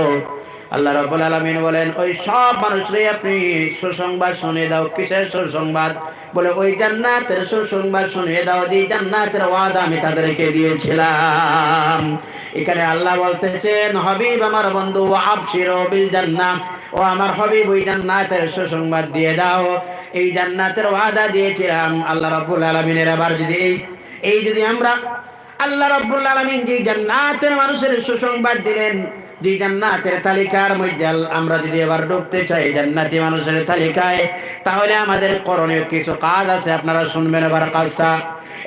আল্লাহ রাব্বুল আলামিন বলেন ওই সব মানুষরে আপনি সুসংবাদ শুনিয়ে দাও। কিসের সুসংবাদ? বলে ওই জান্নাতের সুসংবাদ শুনিয়ে দাও, যে জান্নাতের ওয়াদা আমি তাদেরকে দিয়েছিলাম। এখানে আল্লাহ বলতেছেন হাবিব আমার বন্ধু, আবশিরু বিল জান্নাহ, ও আমার হাবিব ওই জান্নাতের সুসংবাদ দিয়ে দাও, এই জান্নাতের ওয়াদা দিয়েছিলাম। আল্লাহ রাব্বুল আলামিনের আবার যদি এই যদি আমরা আল্লাহ রাব্বুল আলামিন যে জান্নাতের মানুষের সুসংবাদ দিলেন, যে জান্নাতের তালিকার মধ্যে আমরা যদি এবার ঢুকতে চাই জান্নাতি মানুষের তালিকায়, তাহলে আমাদের করণীয় কিছু কাজ আছে, আপনারা শুনবেন এবার কাজটা।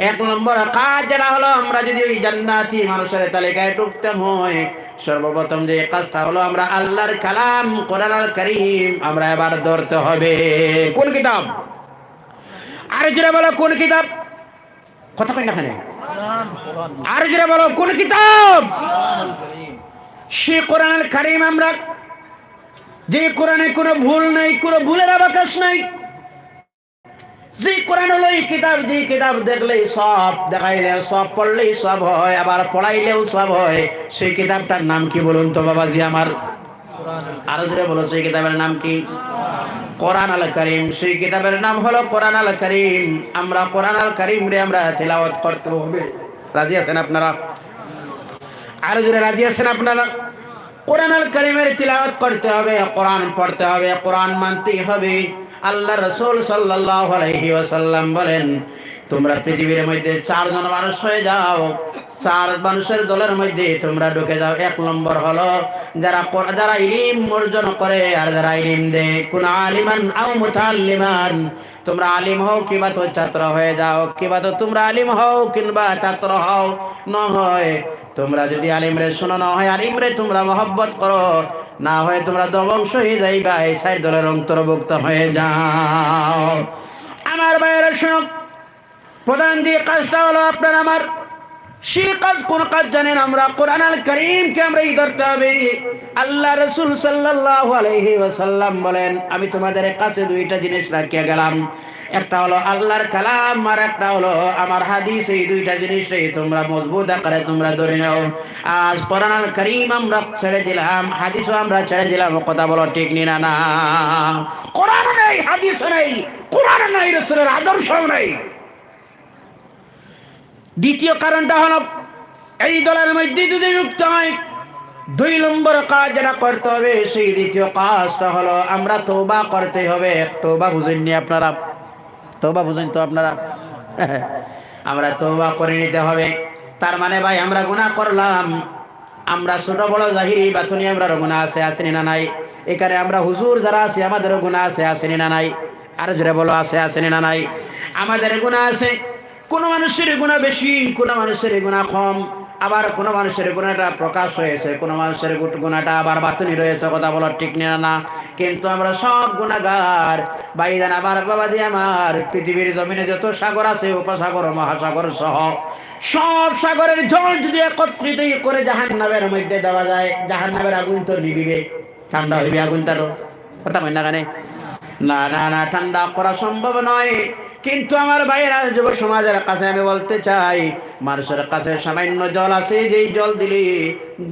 এক নম্বর কাজ যেটা হলো, আমরা যদি ওই জান্নাতি মানুষের তালিকায় ঢুকতে হয়, সর্বপ্রথম যে কাজটা হলো আমরা আল্লাহর কালাম কোরআন আল কারীম আমরা এবার ধরতে হবে। কোন কিতাব? আর যারা বলো কোন কিতাব? কথা কই না কেন? আর যারা বলো কোন কিতাব? সে কোরআন আল কারীম, আমরা যে কোরআনে কোনো ভুল নাই, কোনো ভুলের অবকাশ নাই, যে কোরআন হলো এই কিতাব, যে কিতাব দেখলেই সব, দেখাইলেও সব, পড়লেই সব হয়, আবার পড়াইলেও সব হয়, সেই কিতাবটার নাম কি বলুন তো বাবাজি আমার? আরো জোরে বলো, সেই কিতাবের নাম কি? কোরআন আল কারীম। সেই কিতাবের নাম হলো কোরআন আল কারীম। আমরা কোরআন আল কারীম রে আমরা তিলাওয়াত করতে হবে। রাজি আছেন আপনারা? আরো জোরে রাজি আছেন আপনারা? কোরআন আল কারীমের তিলাওয়াত করতে হবে, কোরআন পড়তে হবে, কোরআন মানতেই হবে। আল্লাহ রাসূল সাল্লাল্লাহু আলাইহি ওয়াসাল্লাম বলেন, তোমরা পৃথিবীর মধ্যে চারজন মানুষ হয়ে যাও, চার মানুষের দলের মধ্যে তোমরা ঢুকে যাও। এক নম্বর হলো যারা ইলম অর্জন করে আর যারা ইলম দেয়। কোন আলিমান আও মুতাআল্লিমান, তোমরা আলিম হও কিংবা তো ছাত্র হয়ে যাও, কিংবা তো তোমরা আলিম হও কিংবা ছাত্র হও, না হয় তোমরা যদি আলিমরে শোনো, না হয় আলিমরে তোমরা মহব্বত করো, না হয় তোমরা ধ্বংস হয়ে যাইবা, এই চার দলের অন্তর্ভুক্ত হয়ে যাও। আমার ভাইয়েরা শোনো, প্রধান যে কাজটা হলো আপনার আমার, সে কাজ কোন কাজ জানেন? আমরা কোরআন আল কারীমকে আমরা ধরতে হবে। আল্লাহ রাসূল সাল্লাল্লাহু আলাইহি ওয়াসাল্লাম বলেন, আমি তোমাদের কাছে দুইটা জিনিস রাখিয়া গেলাম, একটা হলো আল্লাহর কালাম আর একটা হলো আমার হাদিস। এই দুইটা জিনিসই তোমরা মজবুত আকারে তোমরা ধরে নাও। আজ কোরআন আল কারীম আমরা ছেড়ে দিলাম, হাদিসও আমরা ছেড়ে দিলাম, কথা বলো ঠিক না? না, কোরআন নেই, হাদিস নেই, কোরআন নাই, রাসূলের আদর্শও নেই। দ্বিতীয় কারণটা হলো, এই দলের মধ্যে যদি যুক্ত হয়, দুই নম্বর কাজ যেটা করতে হবে, সেই দ্বিতীয় কাজটা হলো আমরা তওবা করতে হবে। তওবা বুঝেননি আপনারা? তওবা বুঝেন তো আপনারা? আমরা তওবা করে নিতে হবে। তার মানে ভাই আমরা গুনাহ করলাম, আমরা ছোট বড় জাহিরি বাতুনি আমরা গুনাহ আছে, আসেনি না নাই? এখানে আমরা হুজুর যারা আছি আমাদেরও গুনাহ আছে, আসেনি না নাই? আর জোরে বলো, আছে আসেনি না নাই? আমাদের গুনাহ আছে। কোন মানুষের গুনাহ বেশি, কোন মানুষের গুনাহ কম, আবার কোন মানুষের গুনাহটা প্রকাশ হয়েছে, কোন মানুষের গুনাহটা আবার বাতুনি রয়েছে, কথা বলো ঠিক না? কিন্তু আমরা সব গুনাহগার ভাইজান। আবার বাবাজি আমার, পৃথিবীর জমিনে যত সাগর আছে, উপসাগর মহাসাগর সহ সব সাগরের জল যদি একত্রিত করে জাহান্নামের মধ্যে দেওয়া যায়, জাহান্নামের আগুন তো নিভিবে, ঠান্ডা হইবে আগুন, তার কথা হয় না? কানে না না না, ঠান্ডা করা সম্ভব নয়। কিন্তু আমার ভাইয়েরা, যুব সমাজের কাছে আমি বলতে চাই, মানুষের কাছে সামান্য জল আছে, যেই জল দিলে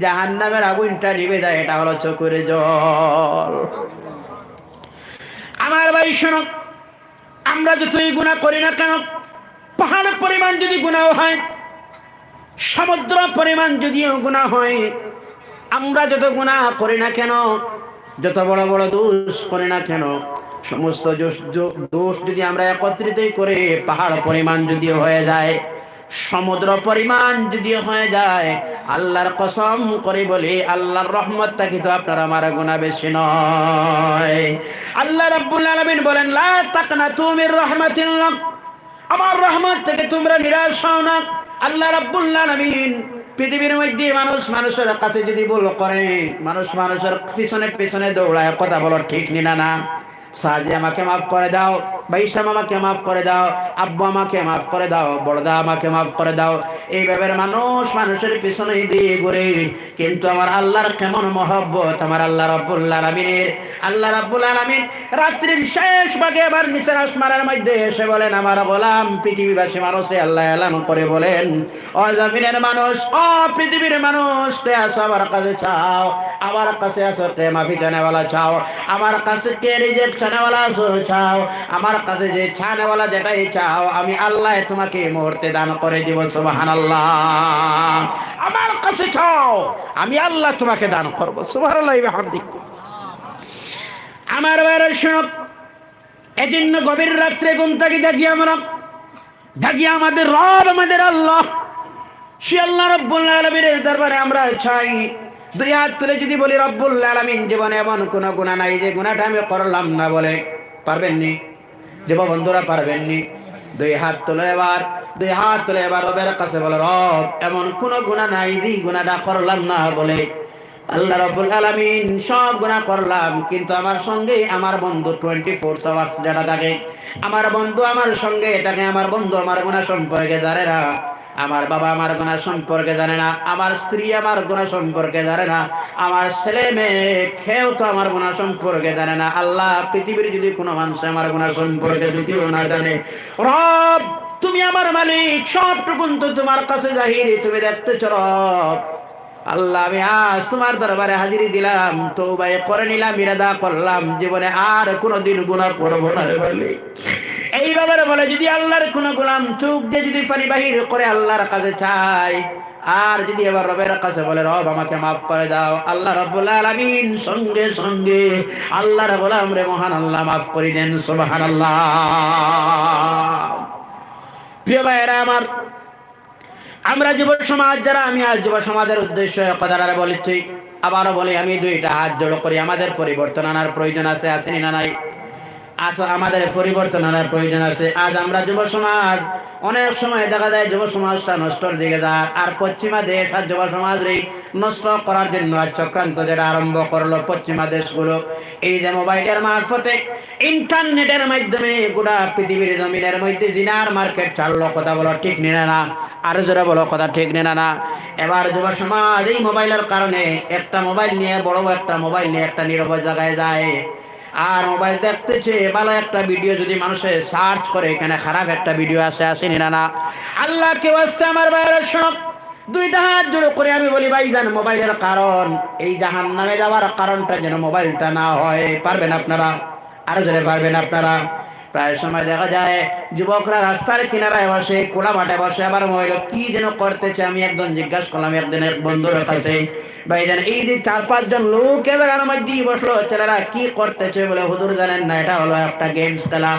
জাহান্নামের আগুনটা নিভে যায়, এটা হলো চোখের জল। আমার ভাই শোনো, আমরা যতই গুনাহ করি না কেন, পাহাড় পরিমাণ যদি গুনাহ হয়, সমুদ্র পরিমাণ যদিও গুনাহ হয়, আমরা যত গুনাহ করি না কেন, যত বড় বড় দোষ করি না কেন, সমস্ত দোষ যদি আমরা একত্রিত করে পাহাড় পরিমাণ যদি হয়ে যায়, সমুদ্র পরিমাণ যদি হয়ে যায়, আল্লাহর কসম করে বলি আল্লাহর রহমত থাকি তো আপনার আমার গুনাহ বেশি নয়। আল্লাহ রাব্বুল আলামিন বলেন, লা তাকনাতু মির রাহমাতিল্লাহ, আমার রহমত থেকে তোমরা নিরাশ হও না। আল্লাহ রাব্বুল আলামিন পৃথিবীর মধ্যে মানুষের কাছে যদি ভুল করে, মানুষের পিছনে পিছনে দৌড়ায় কথা বলো ঠিক নিনা না, সাজি আমাকে মাফ করে দাও, ভাইসাম আমাকে মাফ করে দাও, আব্বু আমাকে মাফ করে দাও, বড়দা আমাকে মাফ করে দাও, এইভাবে মানুষের পিছনে দিয়ে ঘুরে। কিন্তু আমার আল্লাহর কেমন মহব্বত, আমার আল্লাহ রাব্বুল আলামিনের। আল্লাহ রাব্বুল আলামিন রাত্রির শেষ ভাগে আবার নিচের আসমানের মধ্যে এসে বলেন, আমার গোলাম পৃথিবীবাসী মানুষে আল্লাহ এলান করে বলেন, ও জমিনের মানুষ, ও পৃথিবীর মানুষ, কে আসো আমার কাছে চাও, আমার কাছে আসো কে মাফি চানেওয়ালা চাও, আমার কাছে কে রিজেক্ট চানেওয়ালা আসো চাও, আমার কাছে যে চানেওয়ালা যেটাই চাও আমি আল্লাহ তোমাকে এই মুহূর্তে দান করে দিব। সুবহানাল্লাহ। আমার কাছে চাও আমি আল্লাহ তোমাকে দান করব। সুবহানাল্লাহ বিহামদিহি। আমার বাইরে শুনো, এজন্য গভীর রাত্রে ঘুম থেকে জাগি আমাদের রব, আমাদের আল্লাহ, সে আল্লাহ রাব্বুল আলামিনের দরবারে আমরা চাই। দুই হাত তুলে যদি বলি, রব্বুল আলামিন জীবনে এমন কোন গুনাহ নাই যে গুনাহটা আমি করলাম না, বলে পারবেননি? যুব বন্ধুরা পারবেননি? দুই হাত তুলে এবার রবের কাছে বলে, রব এমন কোন গুনাহ নাই যে গুনাহটা করলাম না, বলে আল্লাহ রাব্বুল আলামিন সব গুনাহ করলাম, কিন্তু আমার সঙ্গে আমার বন্ধু 24 আওয়ার্স যেটা থাকে, আমার বন্ধু আমার সঙ্গে থাকে, আমার বন্ধু আমার গুনাহ সম্পর্কে জানে না, আমার বাবা আমার গুনাহ সম্পর্কে জানে না, আমার স্ত্রী আমার গুনাহ সম্পর্কে জানে না, আমার ছেলে মেয়ে কেউ তো আমার গুনাহ সম্পর্কে জানে না। আল্লাহ পৃথিবীর যদি কোনো মানুষ আমার গুনাহ সম্পর্কে যদিও না জানে, রব তুমি আমার মালিক, সবটুকুন তো তোমার কাছে জাহিরি, তুমি দেখতেছ রব। আল্লাহ আমি আজ তোমার দরবারে হাজিরি দিলাম, তওবা করে নিলাম, ইরাদা করলাম জীবনে আর কোনোদিন গুনাহ করব না রে মালিক। এইভাবে বলে যদি আল্লাহর কোন গোলাম চোখ দিয়ে যদি পানি বাহির করে আল্লাহর কাছে চাই, আর যদি এবার রবের কাছে বলে, রব আমাকে মাফ করে দাও, আল্লাহ রাব্বুল আলামিন সঙ্গে সঙ্গে আল্লাহর গোলাম রে মহান আল্লাহ মাফ করে দেন। সুবহানাল্লাহ। প্রিয় ভাইরা আমার, আমরা যুব সমাজ যারা, আমি আজ যুব সমাজের উদ্দেশ্যে কথাটা বলেছি, আবারও বলি, আমি দুইটা হাত জোড় করি, আমাদের পরিবর্তন আনার প্রয়োজন আছে, আসেনি না নাই? আমাদের পরিবর্তন আনার প্রয়োজন আছে। আজ আমরা যুব সমাজ, অনেক সময় দেখা যায় যুব সমাজটা নষ্টর দিকে যায়, আর পশ্চিমা দেশ আর যুব সমাজ নষ্ট করার জন্য আজ চক্রান্ত যেটা আরম্ভ করলো পশ্চিমা দেশগুলো, এই যে মোবাইলের মারফতে, ইন্টারনেটের মাধ্যমে গোটা পৃথিবীর জমিনের মধ্যে জিনার মার্কেট চাললো। কথা বলো ঠিক নিনা না? আর জোরে বলো কথা ঠিক নিনা না? এবার যুব সমাজ এই মোবাইলের কারণে একটা মোবাইল নিয়ে, বড় একটা মোবাইল নিয়ে একটা নীরব জায়গায় যায়, আর মোবাইল দেখতেছে, ভালো একটা ভিডিও যদি মানুষে সার্চ করে এখানে খারাপ একটা ভিডিও আসেনি না? আল্লাহ কে ওয়াস্তে আমার বাইরে শোনো, দুইটা হাত জোড়ো করে আমি বলি, ভাইজান মোবাইলের কারণ, এই জাহান্নামে যাওয়ার কারণটা যেন মোবাইলটা না হয়। পারবেন আপনারা? আরো জোরে পারবেন আপনারা? প্রায় সময় দেখা যায় যুবকরা রাস্তার কিনারায় বসে, কোলা মাঠে বসে, আবার মোবাইল কি যেন করতেছে। আমি একজন জিজ্ঞাসা করলাম একদিন এক বন্ধুর কাছে, ভাইজান এই যে 4-5 জন লোক এ জায়গার মধ্যে বসলো, ছেলেরা কি করতেছে? বলে হুজুর জানেন না, এটা হলো একটা গেমস খেলা।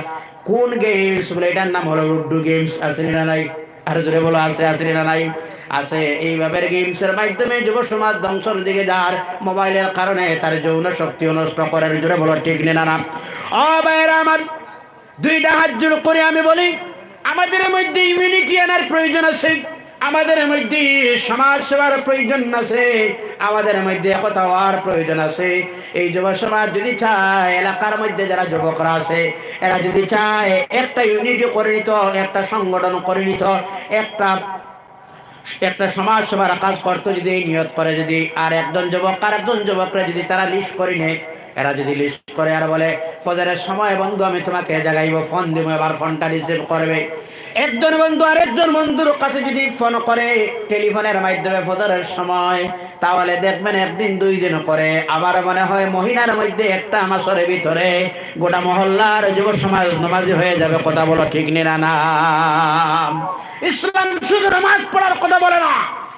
কোন গেমস? বলে এটার নাম হলো লুডো গেমস। আসেনি না নাই? আর জোরে বলো আছে, আসেনি না নাই? আছে। এইভাবে গেমসের মাধ্যমে যুব সমাজ ধ্বংসের দিকে যার, মোবাইলের কারণে তার যৌন শক্তিও নষ্ট করার। জোরে বলো ঠিক না না? ও ভাইরা আমার, দুইটা হাত জোড় করে আমি বলি, আমাদের মধ্যে ইউনিটি আনার প্রয়োজন আছে, আমাদের মধ্যে সমাজ সেবার প্রয়োজন আছে, আমাদের মধ্যে একতা হওয়ার প্রয়োজন আছে। এই যুব সমাজ যদি চায়, এলাকার মধ্যে যারা যুবকরা আছে এরা যদি চায় একটা ইউনিটি করে নিত, একটা সংগঠন করে নিত, একটা সমাজ সেবার কাজ করতো, যদি এই নিয়ত করে, যদি আর একজন যুবক আর একজন যুবকরা যদি তারা লিস্ট করে নেয়, এরা যদি লিস্ট করে আর বলে ফজরের সময় বন্ধু আমি তোমাকে জাগাইবো, ফোন দিব, এবার ফোনটা রিসিভ করবে। একজন বন্ধু আরেকজন বন্ধুর কাছে যদি ফোন করে টেলিফোনের মাধ্যমে ফজরের সময়, তাহলে দেখবেন একদিন 2 দিন পরে আবার মনে হয় মহিনার মধ্যে একটা মাসের ভিতরে গোটা মহল্লার যুব সমাজ নামাজি হয়ে যাবে। কথা বলো ঠিক না না? ইসলাম শুধু নামাজ পড়ার কথা বলে না,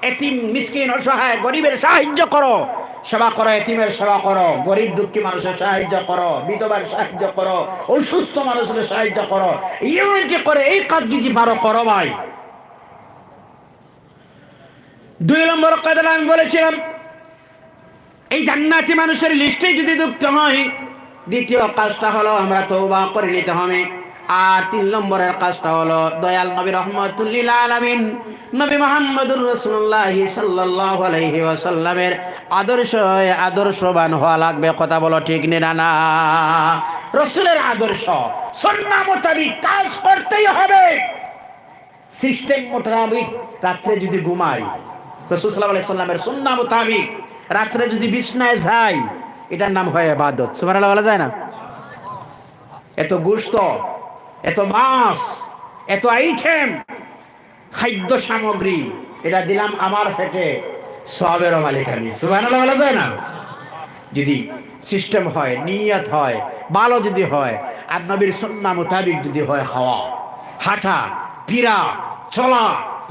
এতিম মিসকিন অসহায় গরিবের সাহায্য করো, সেবা করো, এতিমের সেবা করো, গরিব দুঃখী মানুষের সাহায্য করো, বিধবার সাহায্য করো, অসুস্থ মানুষের সাহায্য করো। ইউনিটি করে এই কাজ যদি পারো করো ভাই। 2 নম্বর কথা আমি বলেছিলাম, এই জান্নাতি মানুষের লিস্টে যদি যুক্ত হয়, দ্বিতীয় কাজটা হলো আমরা তওবা করে নিতে হবে। আর 3 নম্বরের কাজটা হলো দয়াল নবী রহমাতুল লিল আলামিন নবী মুহাম্মদুর রাসূলুল্লাহ সাল্লাল্লাহু আলাইহি ওয়াসাল্লামের আদর্শবান হওয়া লাগবে। কথা বলো ঠিক না? না, রাসূলের আদর্শ সুন্নাহ মোতাবেক কাজ করতেই হবে। সিস্টেম মোতাবেক রাত্রে যদি ঘুমাই, রাসূল সাল্লাল্লাহু আলাইহি ওয়াসাল্লামের সুন্নাহ মোতাবেক রাত্রে যদি বিছনায় যাই, এটার নাম হয় ইবাদত। সুবহানাল্লাহ বলা যায় না? এত গোশত, এত মাছ, এত আইটেম খাদ্য সামগ্রী, এটা দিলাম আমার পেটে, সওয়াবের মালিক আমি। সুবহানাল্লাহ বলা যায় না? যদি সিস্টেম হয়, নিয়ত হয়, ভালো যদি হয়, আর নবীর সুন্নাহ মোতাবেক যদি হয়, খাওয়া, হাঁটা, ফিরা, চলা,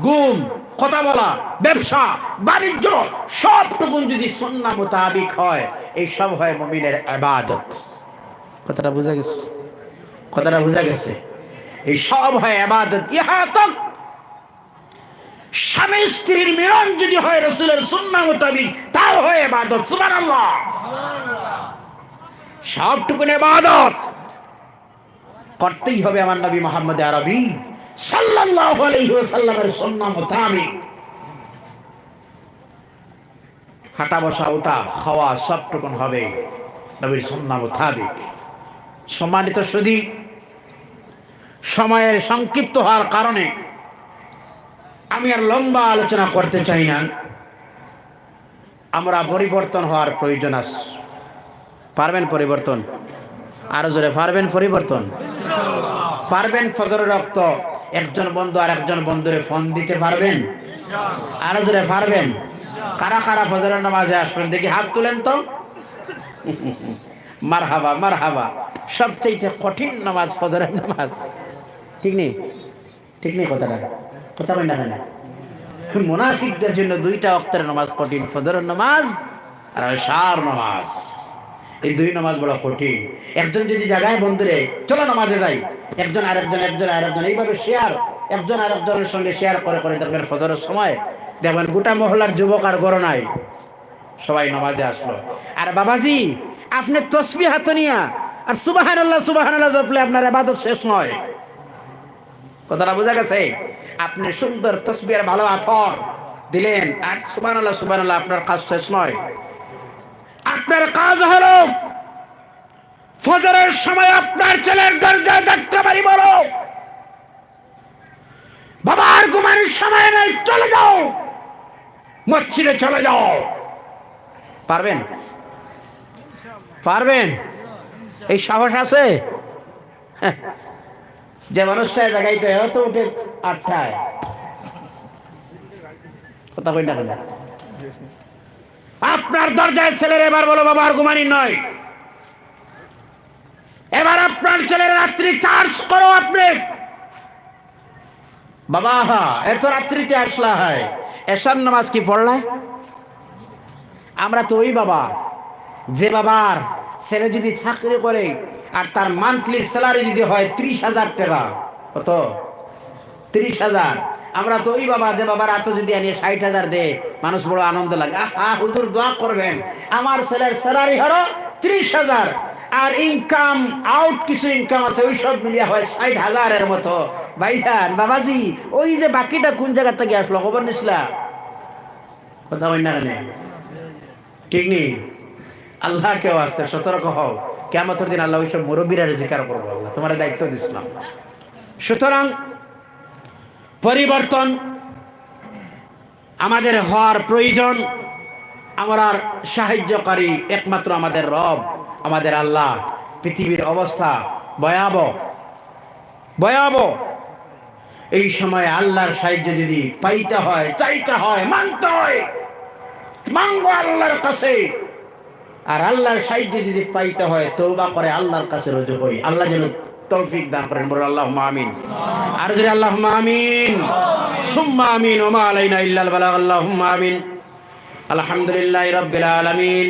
ঘুম, কথা বলা, ব্যবসা বাণিজ্য সবটুকু যদি সুন্নাহ মোতাবেক হয়, এই সব হয় মুমিনের ইবাদত। কথাটা বোঝা গেছে? কথাটা বোঝা গেছে? এই সব হয় ইবাদত। ইহা তক স্বামী স্ত্রীর মিলন যদি হয় রাসূলের সুন্নাহ মোতাবেক, তাও হয় ইবাদত। সুবহানাল্লাহ। সবটুকু ইবাদত করতেই হবে আমার নবী মুহাম্মদ আরবি সাল্লাল্লাহু আলাইহি ওয়াসাল্লামের সুন্নাহ মোতাবেক। হাঁটা, বসা, ওঠা, খাওয়া সবটুকু হবে নবীর সুন্নাহ মোতাবেক। সম্মানিত সুধী, সময়ের সংক্ষিপ্ত হওয়ার কারণে আমি আর লম্বা আলোচনা করতে চাই না। আমরা পরিবর্তন হওয়ার প্রয়োজন আছে। পারবেন পরিবর্তন? আরো জোরে পারবেন পরিবর্তন? পারবেন ফজরের রক্ত একজন বন্ধু আর একজন বন্ধুরে ফোন দিতে পারবেন? আরো জোরে পারবেন? কারা কারা ফজরের নামাজে আসবেন দেখি হাত তুলেন তো। মারহাবা মারহাবা। সবচেয়ে কঠিন নামাজ ফজরের নামাজ, ঠিক নেই? ঠিক নেই কথাটা? কথা বলেন না কেন? মুনাফিকদের জন্য 2টা ওয়াক্তের নামাজ কঠিন, ফজরের নামাজ আর এশার নামাজ। এই 2 নামাজ বড় কঠিন। একজন যদি জায়গায় বন্ধুরে চলো নামাজে যাই, একজন আরেকজন এইভাবে শেয়ার, একজন আরেকজনের সঙ্গে শেয়ার করে করে দেখবেন ফজরের সময় দেখবেন গোটা মহল্লার যুবক আর গড় নাই, সবাই নামাজে আসলো। আর বাবাজি আপনি তসবিহ হাতে নিয়া আর সুবহানাল্লাহ সুবহানাল্লাহ জপলে আপনার ইবাদত শেষ নয়। কথাটা বোঝা গেছে? আপনি সুন্দর তসবিহের ভালো আথর দিলেন আর সুবহানাল্লাহ সুবহানাল্লাহ, আপনার কাজ শেষ নয়। আপনার কাজ হলো ফজরের সময় আপনার ছেলের দরজায় দেখতে পারি বলো, বাবার ঘুমানোর সময় নেই, চলে যাও মসজিদে, চলে যাও। পারবেন? পারবেন? এই সাহস আছে? যে মানুষটায় জায়গাইতে হয়তো উঠে 8টায়, কথা কই না কেন? আপনার দরজায় ছেলের এবার বলো বাবা আর ঘুমানি নয়, এবার আপনার ছেলের রাত্রি চার্জ করো। আপনি বাবা এত রাত্রিতে আসলা হয়, এশার নামাজ কি পড়লা? আমরা তো ওই বাবা, যে বাবার ছেলে যদি চাকরি করে আর তার মান্থলি স্যালারি যদি হয় 30,000 টাকা, কত? 30,000। আমরা তো ওই বাবা, যে বাবার এত যদি আনিয়ে 60,000 দে, মানুষ বড় আনন্দ লাগে, আহা হুজুর দোয়া করবেন আমার ছেলের স্যালারি হলো 30,000 আর ইনকাম আউট কিছু ইনকাম আছে, ওই সব মিলিয়ে হয় 60,000-এর মতো। ভাইজান বাবাজি ওই যে বাকিটা কোন জায়গা থেকে আসলো খবর নিছিলা? কথা বল না কেন? ঠিক নেই? আল্লাহ কেউ আসতে সতর্ক হও, কিয়ামতের দিন আল্লাহ ওইসব মুরব্বীরা জিকির করবো। আল্লাহ তোমার দায়িত্ব দিছিলাম। সুতরাং পরিবর্তন আমাদের হওয়ার প্রয়োজন। আমরা সাহায্যকারী একমাত্র আমাদের রব, আমাদের আল্লাহ। পৃথিবীর অবস্থা ভয়াবহ ভয়াবহ। এই সময় আল্লাহর সাহায্য যদি পাইতে হয়, চাইতে হয়, মানতে হয়, মাঙ্গো আল্লাহর কাছে। আর আল্লাহর সাহায্য যদি পাইতে হয় তওবা করে আল্লাহর কাছে রুজু হই। আল্লাহ যেন তৌফিক দান করেন, বলে আল্লাহুম্মা আমিন। আর যদি আল্লাহুম্মা আমিন। সুম্মা আমিন ওয়া মা আলাইনা ইল্লাল বালাগ আল্লাহুম্মা আমিন আলহামদুলিল্লাহি রাব্বিল আলামিন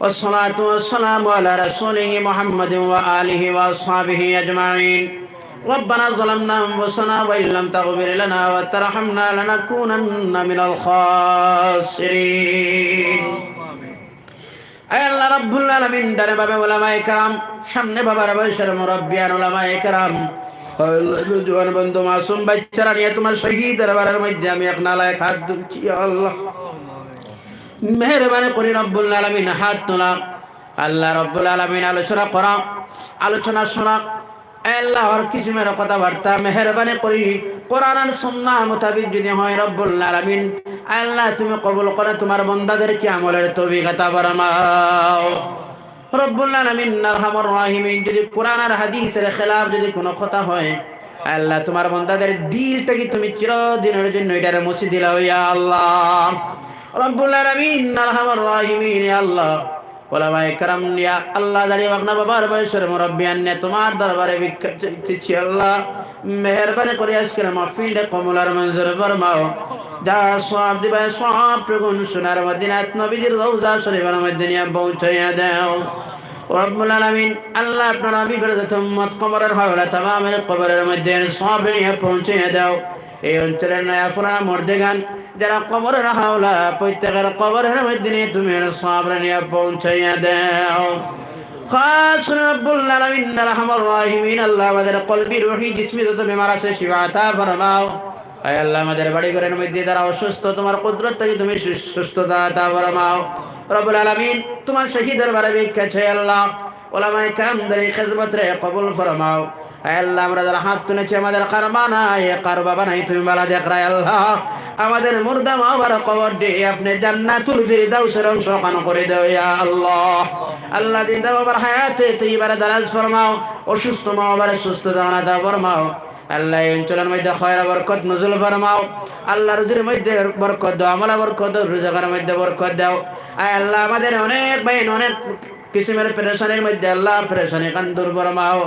والصلاة والسلام على رسوله محمد وآله وأصحابه أجمعين ربنا ظلمنا أنفسنا وإن لم تغفر لنا وترحمنا لنكونن من الخاسرين أي الله رب العالمين دار باب علماء کرام সামনে বাবার বয়সের মুরব্বিয়ান উলামায়ে কেরাম জওয়ান বন্ধু মাসুম বাচ্চারা নিয়ে তোমার শহীদ দরবারের মধ্যে আমি এক নালায় হাত তুলছি আল্লাহ মেহেরবানি করে রব্বুল আলামিন হাত তোলা আল্লাহ রব্বুল আলামিন আলোচনা শোনা আল্লাহর কিসমের কথাবার্তা মেহেরবানি করি কোরআন আর সুন্নাহ মোতাবেক যদি হয় রব্বুল আলামিন আল্লাহ তুমি কবুল করে তোমার বান্দাদেরকে আমলের তৌফিক আতা ফরমাও রব্বুল আলামিন আরহামুর রাহিমিন যদি কোরআন আর হাদিসের খেলাফ যদি কোনো কথা হয় আল্লাহ তোমার বান্দাদের দিল থেকে তুমি চিরদিনের জন্য এটারে মুছে দিলাও ইয়া আল্লাহ রব্বুল আলামিন আরহামুর রাহিমিন ইয়া আল্লাহ ওলামায়ে কেরাম ইয়া আল্লাহ দাঁড়িয়ে বাকনা বাবার বয়সের মুরব্বিয়ান নিয়ে তোমার দরবারে ভিক্ষা চাইছি আল্লাহ মেহেরবানি করে আজকের মাহফিলটা কবুল আর মঞ্জুর ফরমাও যা সওয়াব দিবা সওয়াব প্রগুণ সোনার মদিনাত নবীজির রওজা শরীফের মধ্যে নিয়ে পৌঁছাইয়া দাও রব্বুল আলামিন আল্লাহ আপনার হাবিবের যত উম্মত কবরের হাওলা তামামের কবরের মধ্যে সওয়াব নিয়ে পৌঁছাইয়া দাও এই অঞ্চলের নয়া পুরানা মর্দেগান যারা কবরের হাওলা প্রত্যেকের কবরের মধ্যে নিয়ে তুমি সওয়াব নিয়ে পৌঁছাইয়া দাও খাস রব্বুল আলামিন আরহামুর রাহিমিন আল্লাহ আমাদের কলবি রুহি জিসমি যত বিমার আছে শিফা আতা ফরমাও আয় আল্লাহ আমাদের বাড়ি ঘরের মধ্যে যারা অসুস্থ তোমার কুদরত থেকে তুমি সুস্থতা আতা ফরমাও রব্বুল আলামিন তোমার শহীদ দরবারে ভিক্ষা চাই আল্লাহ উলামায়ে কেরামদের খিদমত রে কবুল ফরমাও আয় আল্লাহ আমরা যারা হাত তুলেছি আমাদের কারবা নাই কারবা বানাই তুমি বালা দেখরাই আল্লাহ আমাদের মুর্দা মা বাবার কবর দিয়ে আপনি জান্নাতুল ফিরদাউসের অংশ কান করে দাও ইয়া আল্লাহ আল্লাহ জিন্দা বাবার হায়াতে তৈবারে দারাজ ফরমাও অসুস্থ মা বাবার সুস্থতা আতা ফরমাও আল্লাহ এই অঞ্চলের মধ্যে খয়রা বরকত নজুল ফরমাও আল্লাহ রুজির মধ্যে বরকত দাও আমলা বরকত দাও রুজগারের মধ্যে বরকত দাও আয় আল্লাহ আমাদের অনেক বাইন অনেক কিসমের পেরেশানির মধ্যে আল্লাহ পেরেশানি কান দূর ফরমাও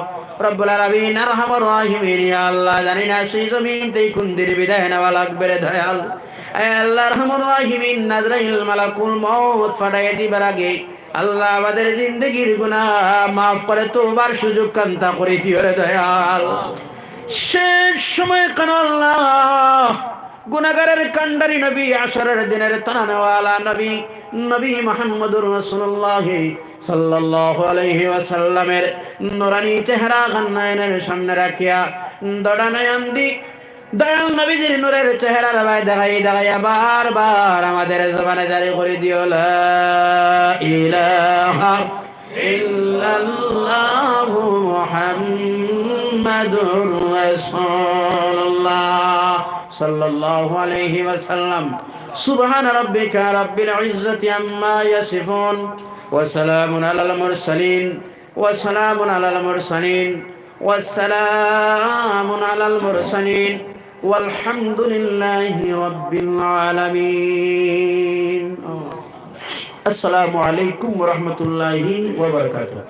রব্বুল আলামিন আরহামুর রাহিমিন ইয়া আল্লাহ জানি না সেই জমিন থেকে কোন দিন বিদায় নেওয়া লাগবে রে দয়াল আয় আল্লাহ আরহামুর রাহিমিন নাজরাইল মালাকুল মউত ফাটাইয়া দিবার আগে আল্লাহ আমাদের জিন্দেগির গুনাহ মাফ করে তওবার সুযোগ কান্তা করে দিও রে দয়াল শেষ সময় কান আল্লাহ গুনাহগারের কান্ডারি নবী আসরের দিনের তানাওয়ালা নবী মুহাম্মদুর রাসূলুল্লাহ সাল্লাল্লাহু আলাইহি ওয়াসাল্লামের নূরানি চেহারা গান্নায়নের সামনে রাখিয়া দড়ানয়ন দি দয়াল নবীজির নূরের চেহারা রাবাই দেখাই বারবার আমাদের জবানে জারি করে দিও লা ইলাহা ইল্লাল্লাহু মুহাম্মাদুর রাসূলুল্লাহ সাল্লাল্লাহু আলাইহি ওয়াসাল্লাম সুবহান রাব্বিকা রাব্বিল ইজ্জাতি আম্মা ইয়াসিফুন ওয়া সালামুন আলাল মুরসালিন ওয়াসসালামুন আলাল মুরসালিন ওয়ালহামদুলিল্লাহি রাব্বিল আলামিন আসসালামু আলাইকুম ওয়া রাহমাতুল্লাহি ওয়া বারাকাতুহু